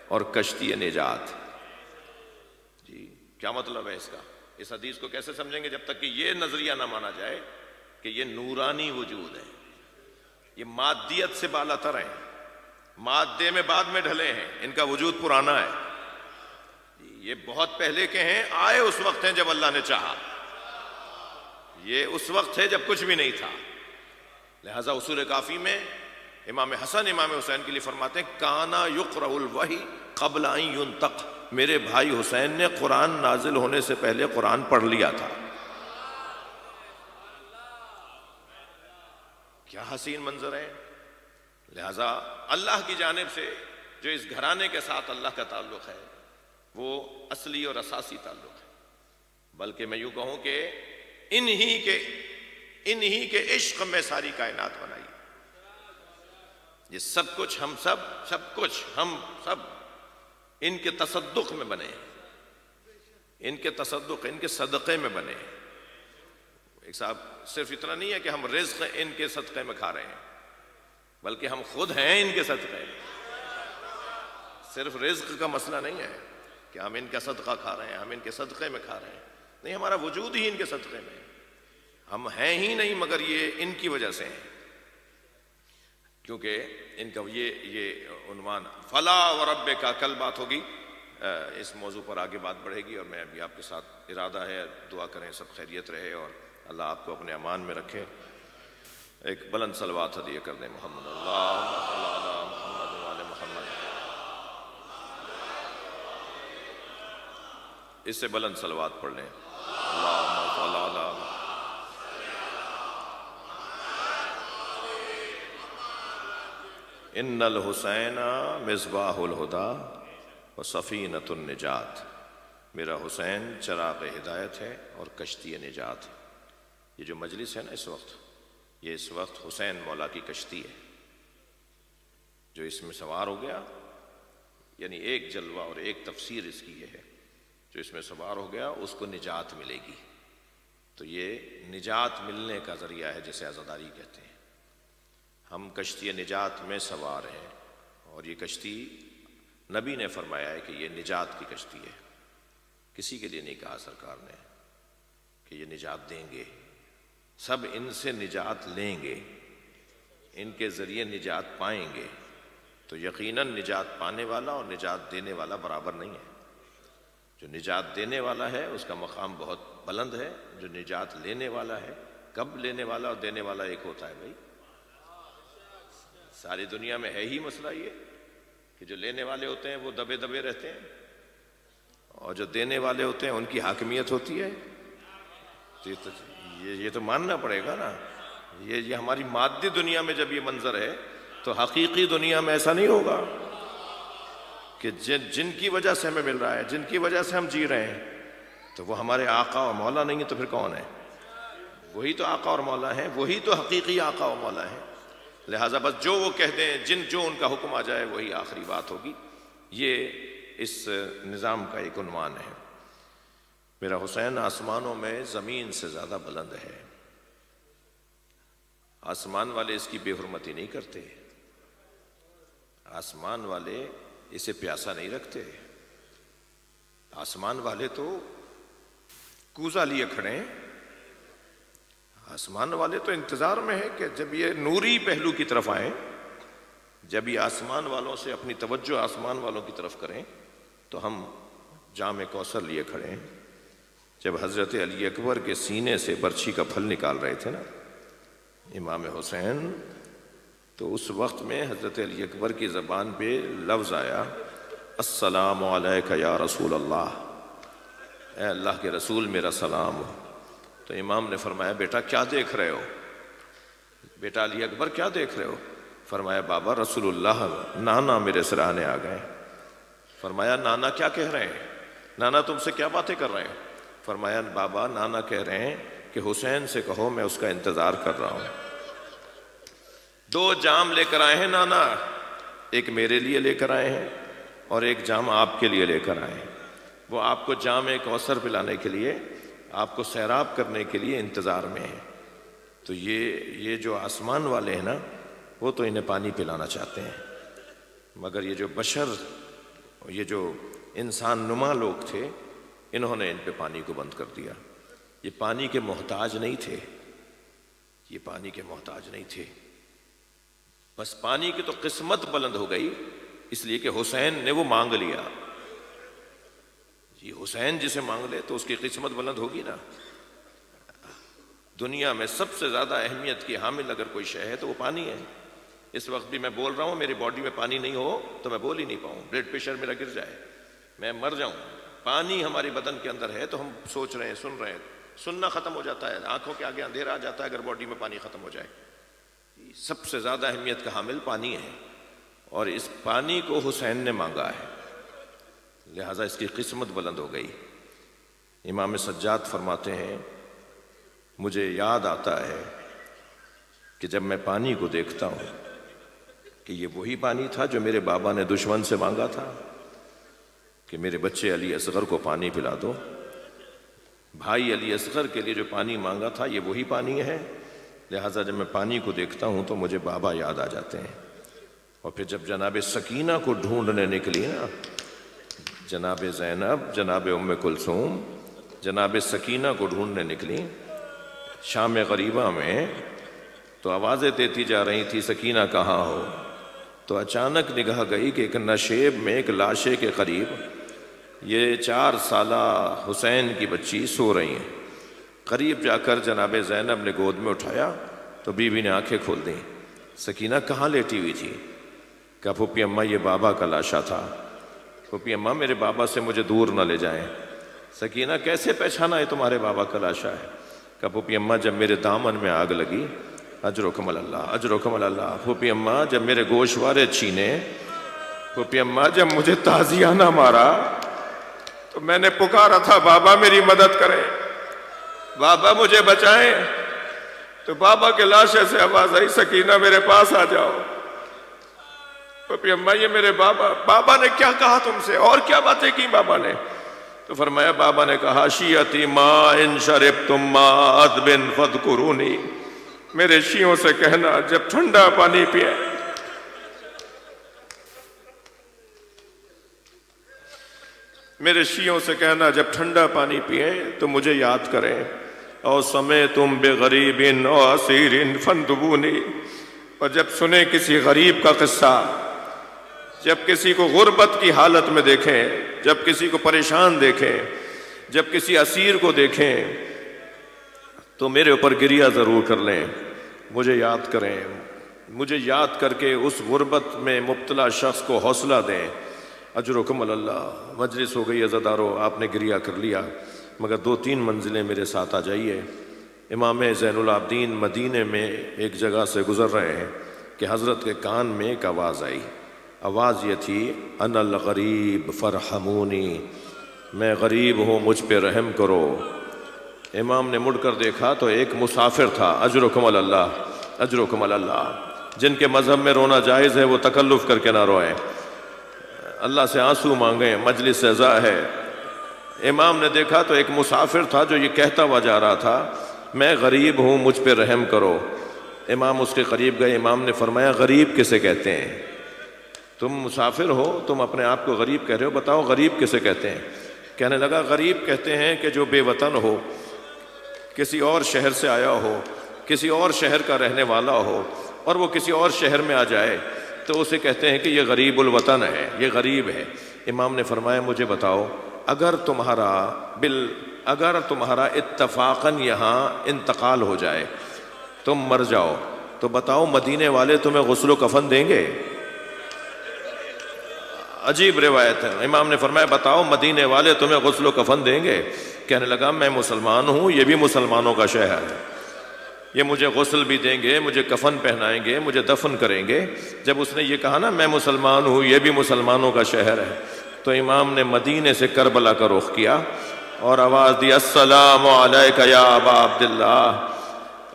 اور کشتی نجات۔ جی کیا مطلب ہے اس کا؟ اس حدیث کو کیسے سمجھیں گے جب تک کہ یہ نظریہ نہ مانا جائے کہ یہ نورانی وجود ہے، یہ مادیت سے بالا تر ہیں، مادے میں بعد میں ڈھلے ہیں، ان کا وجود پرانا ہے، یہ بہت پہلے کے ہیں، آئے اس وقت ہیں جب اللہ نے چاہا، یہ اس وقت ہے جب کچھ بھی نہیں تھا۔ لہذا اصول کافی میں امام حسن امام حسین کے لیے فرماتے ہیں کانا یقرأ الوحی قبل ان ینطق، میرے بھائی حسین نے قرآن نازل ہونے سے پہلے قرآن پڑھ لیا تھا۔ کیا حسین منظر ہے۔ لہذا اللہ کی جانب سے جو اس گھرانے کے ساتھ اللہ کا تعلق ہے وہ اصلی اور اساسی تعلق ہے، بلکہ میں یوں کہوں کہ انہی کے عشق میں ساری کائنات بنائی۔ یہ سب کچھ ہم ہم سب ان کے تصدق میں بنے ہیں، ان کے تصدق، ان کے صدقے میں بنے ہیں۔ ایک صاحب صرف اتنا نہیں ہے کہ ہم رزق ان کے صدقے میں کھا رہے ہیں، بلکہ ہم خود ہیں ان کے صدقے میں۔ صرف رزق کا مسئلہ نہیں ہے کہ ہم ان کا صدقہ کھا رہے ہیں، ہم ان کے صدقے میں کھا رہے ہیں، نہیں، ہمارا وجود ہی ان کے صدقے میں ہے۔ ہم ہیں ہی نہیں مگر یہ ان کی وجہ سے ہیں، کیونکہ ان کا یہ عنوان فلا وربک، کل بات ہوگی اس موضوع پر، آگے بات بڑھے گی، اور میں ابھی آپ کے ساتھ ارادہ ہے دعا کریں سب خیریت رہے اور اللہ آپ کو اپنے امان میں رکھے۔ ایک بلند صلوات ہدیہ کر دیں محمد اللہم صلی علی محمد وآل محمد، اس سے بلند صلوات پڑھ لیں اللہم صلی علی محمد۔ ان الحسین مصباح الہدی و سفینۃ النجات، میرا حسین چراغ ہدایت ہے اور کشتی نجات ہے۔ یہ جو مجلس ہے نا اس وقت، یہ اس وقت حسین مولا کی کشتی ہے، جو اس میں سوار ہو گیا، یعنی ایک جلوہ اور ایک تفسیر اس کی یہ ہے، جو اس میں سوار ہو گیا اس کو نجات ملے گی۔ تو یہ نجات ملنے کا ذریعہ ہے جسے عزاداری کہتے ہیں۔ ہم کشتی نجات میں سوار ہیں، اور یہ کشتی نبی نے فرمایا ہے کہ یہ نجات کی کشتی ہے۔ کسی کے لیے نہیں کہا سرکار نے کہ یہ نجات دیں گے، سب ان سے نجات لیں گے، ان کے ذریعے نجات پائیں گے۔ تو یقیناً نجات پانے والا اور نجات دینے والا برابر نہیں ہے۔ جو نجات دینے والا ہے اس کا مقام بہت بلند ہے، جو نجات لینے والا ہے، کب لینے والا اور دینے والا ایک ہوتا ہے بھائی؟ ساری دنیا میں ہے ہی مسئلہ یہ کہ جو لینے والے ہوتے ہیں وہ دبے دبے رہتے ہیں، اور جو دینے والے ہوتے ہیں ان کی حاکمیت ہوتی ہے۔ یہ تو ماننا پڑے گا نا، یہ ہماری مادی دنیا میں جب یہ منظر ہے تو حقیقی دنیا میں ایسا نہیں ہوگا کہ جن کی وجہ سے ہمیں مل رہا ہے، جن کی وجہ سے ہم جی رہے ہیں، تو وہ ہمارے آقا اور مولا نہیں ہے تو پھر کون ہے؟ وہی تو آقا اور مولا ہیں، وہی تو حقیقی آقا اور مولا ہیں۔ لہٰذا بس جو وہ کہہ دیں، جو ان کا حکم آ جائے وہی آخری بات ہوگی۔ یہ اس نظام کا ایک عنوان ہے۔ میرا حسین آسمانوں میں زمین سے زیادہ بلند ہے، آسمان والے اس کی بے حرمتی نہیں کرتے، آسمان والے اسے پیاسا نہیں رکھتے، آسمان والے تو کوزہ لیے کھڑے ہیں، آسمان والے تو انتظار میں ہیں کہ جب یہ نوری پہلو کی طرف آئیں، جب یہ آسمان والوں سے اپنی توجہ آسمان والوں کی طرف کریں تو ہم جام کوثر لیے کھڑے ہیں۔ جب حضرت علی اکبر کے سینے سے برچھی کا پھل نکال رہے تھے نا امام حسین، تو اس وقت میں حضرت علی اکبر کی زبان پہ لفظ آیا، السلام علیکہ یا رسول اللہ، اے اللہ کے رسول میرا سلام ہو۔ تو امام نے فرمایا بیٹا کیا دیکھ رہے ہو؟ بیٹا علی اکبر کیا دیکھ رہے ہو؟ فرمایا بابا رسول اللہ نانا میرے سرانے آ گئے۔ فرمایا نانا کیا کہہ رہے ہیں؟ نانا تم سے کیا باتیں کر رہے ہیں؟ فرمایا بابا نانا کہہ رہے ہیں کہ حسین سے کہو میں اس کا انتظار کر رہا ہوں۔ 2 جام لے کر آئے ہیں نانا، ایک میرے لیے لے کر آئے ہیں اور ایک جام آپ کے لیے لے کر آئے ہیں۔ وہ آپ کو جام کوثر پلانے کے لیے، آپ کو سیراب کرنے کے لیے انتظار میں ہیں۔ تو یہ جو آسمان والے ہیں نا وہ تو انہیں پانی پلانا چاہتے ہیں، مگر یہ جو بشر، یہ جو انسان نما لوگ تھے، انہوں نے ان پہ پانی کو بند کر دیا۔ یہ پانی کے محتاج نہیں تھے، یہ پانی کے محتاج نہیں تھے، بس پانی کی تو قسمت بلند ہو گئی اس لیے کہ حسین نے وہ مانگ لیا۔ جی حسین جسے مانگ لے تو اس کی قسمت بلند ہوگی نا۔ دنیا میں سب سے زیادہ اہمیت کی حامل اگر کوئی شے ہے تو وہ پانی ہے۔ اس وقت بھی میں بول رہا ہوں، میری باڈی میں پانی نہیں ہو تو میں بول ہی نہیں پاؤں، بلڈ پریشر میرا گر جائے، میں مر جاؤں۔ پانی ہماری بدن کے اندر ہے تو ہم سوچ رہے ہیں، سن رہے ہیں، سننا ختم ہو جاتا ہے، آنکھوں کے آگے اندھیرا آ جاتا ہے اگر باڈی میں پانی ختم ہو جائے۔ سب سے زیادہ اہمیت کا حامل پانی ہے اور اس پانی کو حسین نے مانگا ہے، لہٰذا اس کی قسمت بلند ہو گئی۔ امام سجاد فرماتے ہیں مجھے یاد آتا ہے کہ جب میں پانی کو دیکھتا ہوں کہ یہ وہی پانی تھا جو میرے بابا نے دشمن سے مانگا تھا کہ میرے بچے علی اصغر کو پانی پلا دو، بھائی علی اصغر کے لیے جو پانی مانگا تھا یہ وہی پانی ہے، لہٰذا جب میں پانی کو دیکھتا ہوں تو مجھے بابا یاد آ جاتے ہیں۔ اور پھر جب جناب سکینہ کو ڈھونڈنے نکلی نا، جناب زینب، جناب ام کلثوم، جناب سکینہ کو ڈھونڈنے نکلی شام غریبہ میں، تو آوازیں دیتی جا رہی تھی سکینہ کہاں ہو؟ تو اچانک نگاہ گئی کہ ایک نشیب میں ایک لاشے کے قریب یہ 4 سالہ حسین کی بچی سو رہی ہیں۔ قریب جا کر جناب زینب نے گود میں اٹھایا تو بیوی نے آنکھیں کھول دیں۔ سکینہ کہاں لیٹی ہوئی تھی؟ کہا پھوپھی اماں یہ بابا کا لاشا تھا، پھوپھی اماں میرے بابا سے مجھے دور نہ لے جائیں۔ سکینہ کیسے پہچانا ہے تمہارے بابا کا لاشا ہے؟ کہا پھوپھی اماں جب میرے دامن میں آگ لگی، اجرکم اللہ اجرکم اللہ، پھوپھی اماں جب میرے گوشوارے چھینے، پھوپھی اماں جب مجھے تازیانہ مارا تو میں نے پکارا تھا بابا میری مدد کریں، بابا مجھے بچائیں، تو بابا کے لاشے سے آواز آئی سکینہ میرے پاس آ جاؤ۔ پھوپھی اماں یہ میرے بابا نے کیا کہا تم سے، اور کیا باتیں کی بابا نے؟ تو فرمایا بابا نے کہا شیعتی ما ان شربتم ما ادبن فذکرونی، میرے شیعوں سے کہنا جب ٹھنڈا پانی پئیں میرے شیعوں سے کہنا جب ٹھنڈا پانی پئیں تو مجھے یاد کریں، او سمیتم بغریب او اسیر فندبونی، اور جب سنیں کسی غریب کا قصہ، جب کسی کو غربت کی حالت میں دیکھیں، جب کسی کو پریشان دیکھیں، جب کسی اسیر کو دیکھیں تو میرے اوپر گریہ ضرور کر لیں، مجھے یاد کریں، مجھے یاد کر کے اس غربت میں مبتلا شخص کو حوصلہ دیں۔ اجرکم اللہ۔ مجلس ہو گئی عزادارو، آپ نے گریہ کر لیا، مگر 2-3 منزلیں میرے ساتھ آ جائیے۔ امام زین العابدین مدینے میں ایک جگہ سے گزر رہے ہیں کہ حضرت کے کان میں ایک آواز آئی، آواز یہ تھی انا الغریب فرحمونی، میں غریب ہوں مجھ پہ رحم کرو۔ امام نے مڑ کر دیکھا تو ایک مسافر تھا، اجرکم اللہ اجرکم اللہ۔ جن کے مذہب میں رونا جائز ہے وہ تکلف کر کے نہ روئیں، اللہ سے آنسو مانگیں، مجلس سے عزا ہے۔ امام نے دیکھا تو ایک مسافر تھا جو یہ کہتا ہوا جا رہا تھا میں غریب ہوں مجھ پہ رحم کرو۔ امام اس کے قریب گئے، امام نے فرمایا غریب کسے کہتے ہیں؟ تم مسافر ہو، تم اپنے آپ کو غریب کہہ رہے ہو، بتاؤ غریب کسے کہتے ہیں؟ کہنے لگا غریب کہتے ہیں کہ جو بے وطن ہو، کسی اور شہر سے آیا ہو، کسی اور شہر کا رہنے والا ہو، اور وہ کسی اور شہر میں آ جائے تو اسے کہتے ہیں کہ یہ غریب الوطن ہے، یہ غریب ہے۔ امام نے فرمایا مجھے بتاؤ، اگر تمہارا اتفاقاً یہاں انتقال ہو جائے، تم مر جاؤ، تو بتاؤ مدینے والے تمہیں غسل و کفن دیں گے؟ عجیب روایت ہے۔ امام نے فرمایا بتاؤ مدینے والے تمہیں غسل و کفن دیں گے؟ کہنے لگا میں مسلمان ہوں، یہ بھی مسلمانوں کا شہر ہے، یہ مجھے غسل بھی دیں گے، مجھے کفن پہنائیں گے، مجھے دفن کریں گے۔ جب اس نے یہ کہا نا میں مسلمان ہوں، یہ بھی مسلمانوں کا شہر ہے، تو امام نے مدینے سے کربلا کا رخ کیا اور آواز دی السلام علیک یا ابا عبداللہ،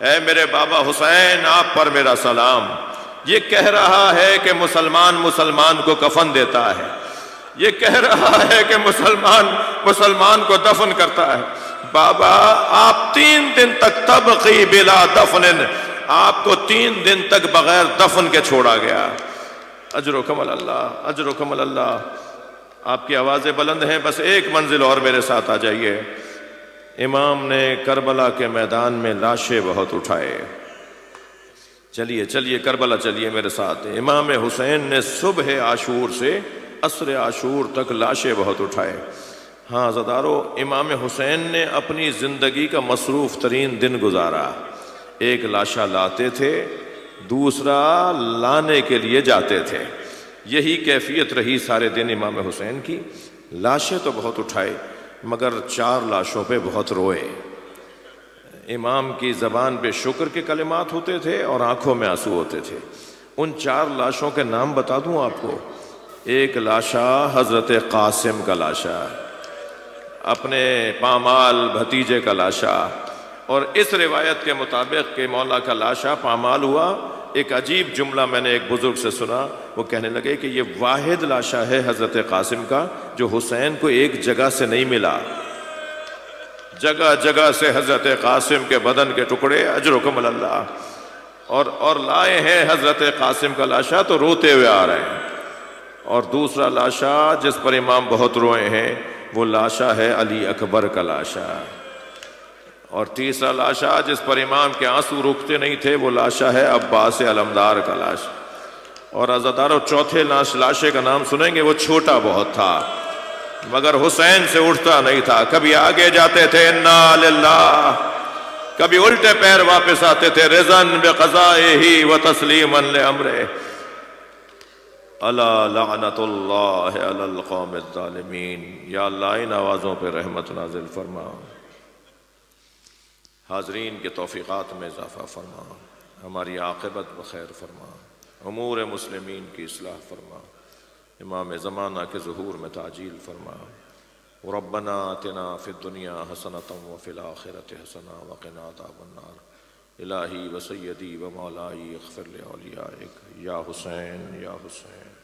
اے میرے بابا حسین آپ پر میرا سلام۔ یہ کہہ رہا ہے کہ مسلمان کو کفن دیتا ہے، یہ کہہ رہا ہے کہ مسلمان کو دفن کرتا ہے۔ بابا آپ 3 دن تک تبقی بلا دفن، آپ کو 3 دن تک بغیر دفن کے چھوڑا گیا۔ اجرکم اللہ، اجرکم اللہ۔ آپ کی آوازیں بلند ہیں، بس ایک منزل اور میرے ساتھ آ جائیے۔ امام نے کربلا کے میدان میں لاشیں بہت اٹھائے۔ چلیے چلیے کربلا چلیے میرے ساتھ۔ امام حسین نے صبح عاشور سے عصر عاشور تک لاشیں بہت اٹھائے۔ ہاں عزادارو، امام حسین نے اپنی زندگی کا مصروف ترین دن گزارا۔ ایک لاشا لاتے تھے، دوسرا لانے کے لیے جاتے تھے، یہی کیفیت رہی سارے دن امام حسین کی۔ لاشیں تو بہت اٹھائے مگر 4 لاشوں پہ بہت روئے۔ امام کی زبان پہ شکر کے کلمات ہوتے تھے اور آنکھوں میں آنسو ہوتے تھے۔ ان 4 لاشوں کے نام بتا دوں آپ کو۔ ایک لاشا حضرت قاسم کا لاشا، اپنے پامال بھتیجے کا لاشا، اور اس روایت کے مطابق کہ مولا کا لاشا پامال ہوا، ایک عجیب جملہ میں نے ایک بزرگ سے سنا، وہ کہنے لگے کہ یہ واحد لاشا ہے حضرت قاسم کا جو حسین کو ایک جگہ سے نہیں ملا، جگہ جگہ سے حضرت قاسم کے بدن کے ٹکڑے اجرکم اللہ اور لائے ہیں حضرت قاسم کا لاشا تو روتے ہوئے آ رہے ہیں۔ اور دوسرا لاشا جس پر امام بہت روئے ہیں وہ لاشا ہے علی اکبر کا لاشا، اور تیسرا لاشا جس پر امام کے آنسو رکتے نہیں تھے وہ لاشا ہے عباس علمدار کا لاشا۔ اور عزادارو چوتھے لاشے کا نام سنیں گے، وہ چھوٹا بہت تھا مگر حسین سے اٹھتا نہیں تھا، کبھی آگے جاتے تھے انا للہ، کبھی الٹے پیر واپس آتے تھے رضاً بقضائہ و تسلیما لامرہ۔ الا لعنت اللہ علی القوم الظالمین۔ یا اللہ ان آوازوں پہ رحمت نازل فرما، حاضرین کے توفیقات میں اضافہ فرما، ہماری عاقبت بخیر فرما، امور مسلمین کی اصلاح فرما، امام زمانہ کے ظہور میں تعجیل فرما۔ ربنا آتنا فی الدنیا حسنۃ وفی الآخرۃ حسنۃ وقنا عذاب النار۔ الہی و سیدی و مولائی اغفر لأولیائک یا حسین یا حسین۔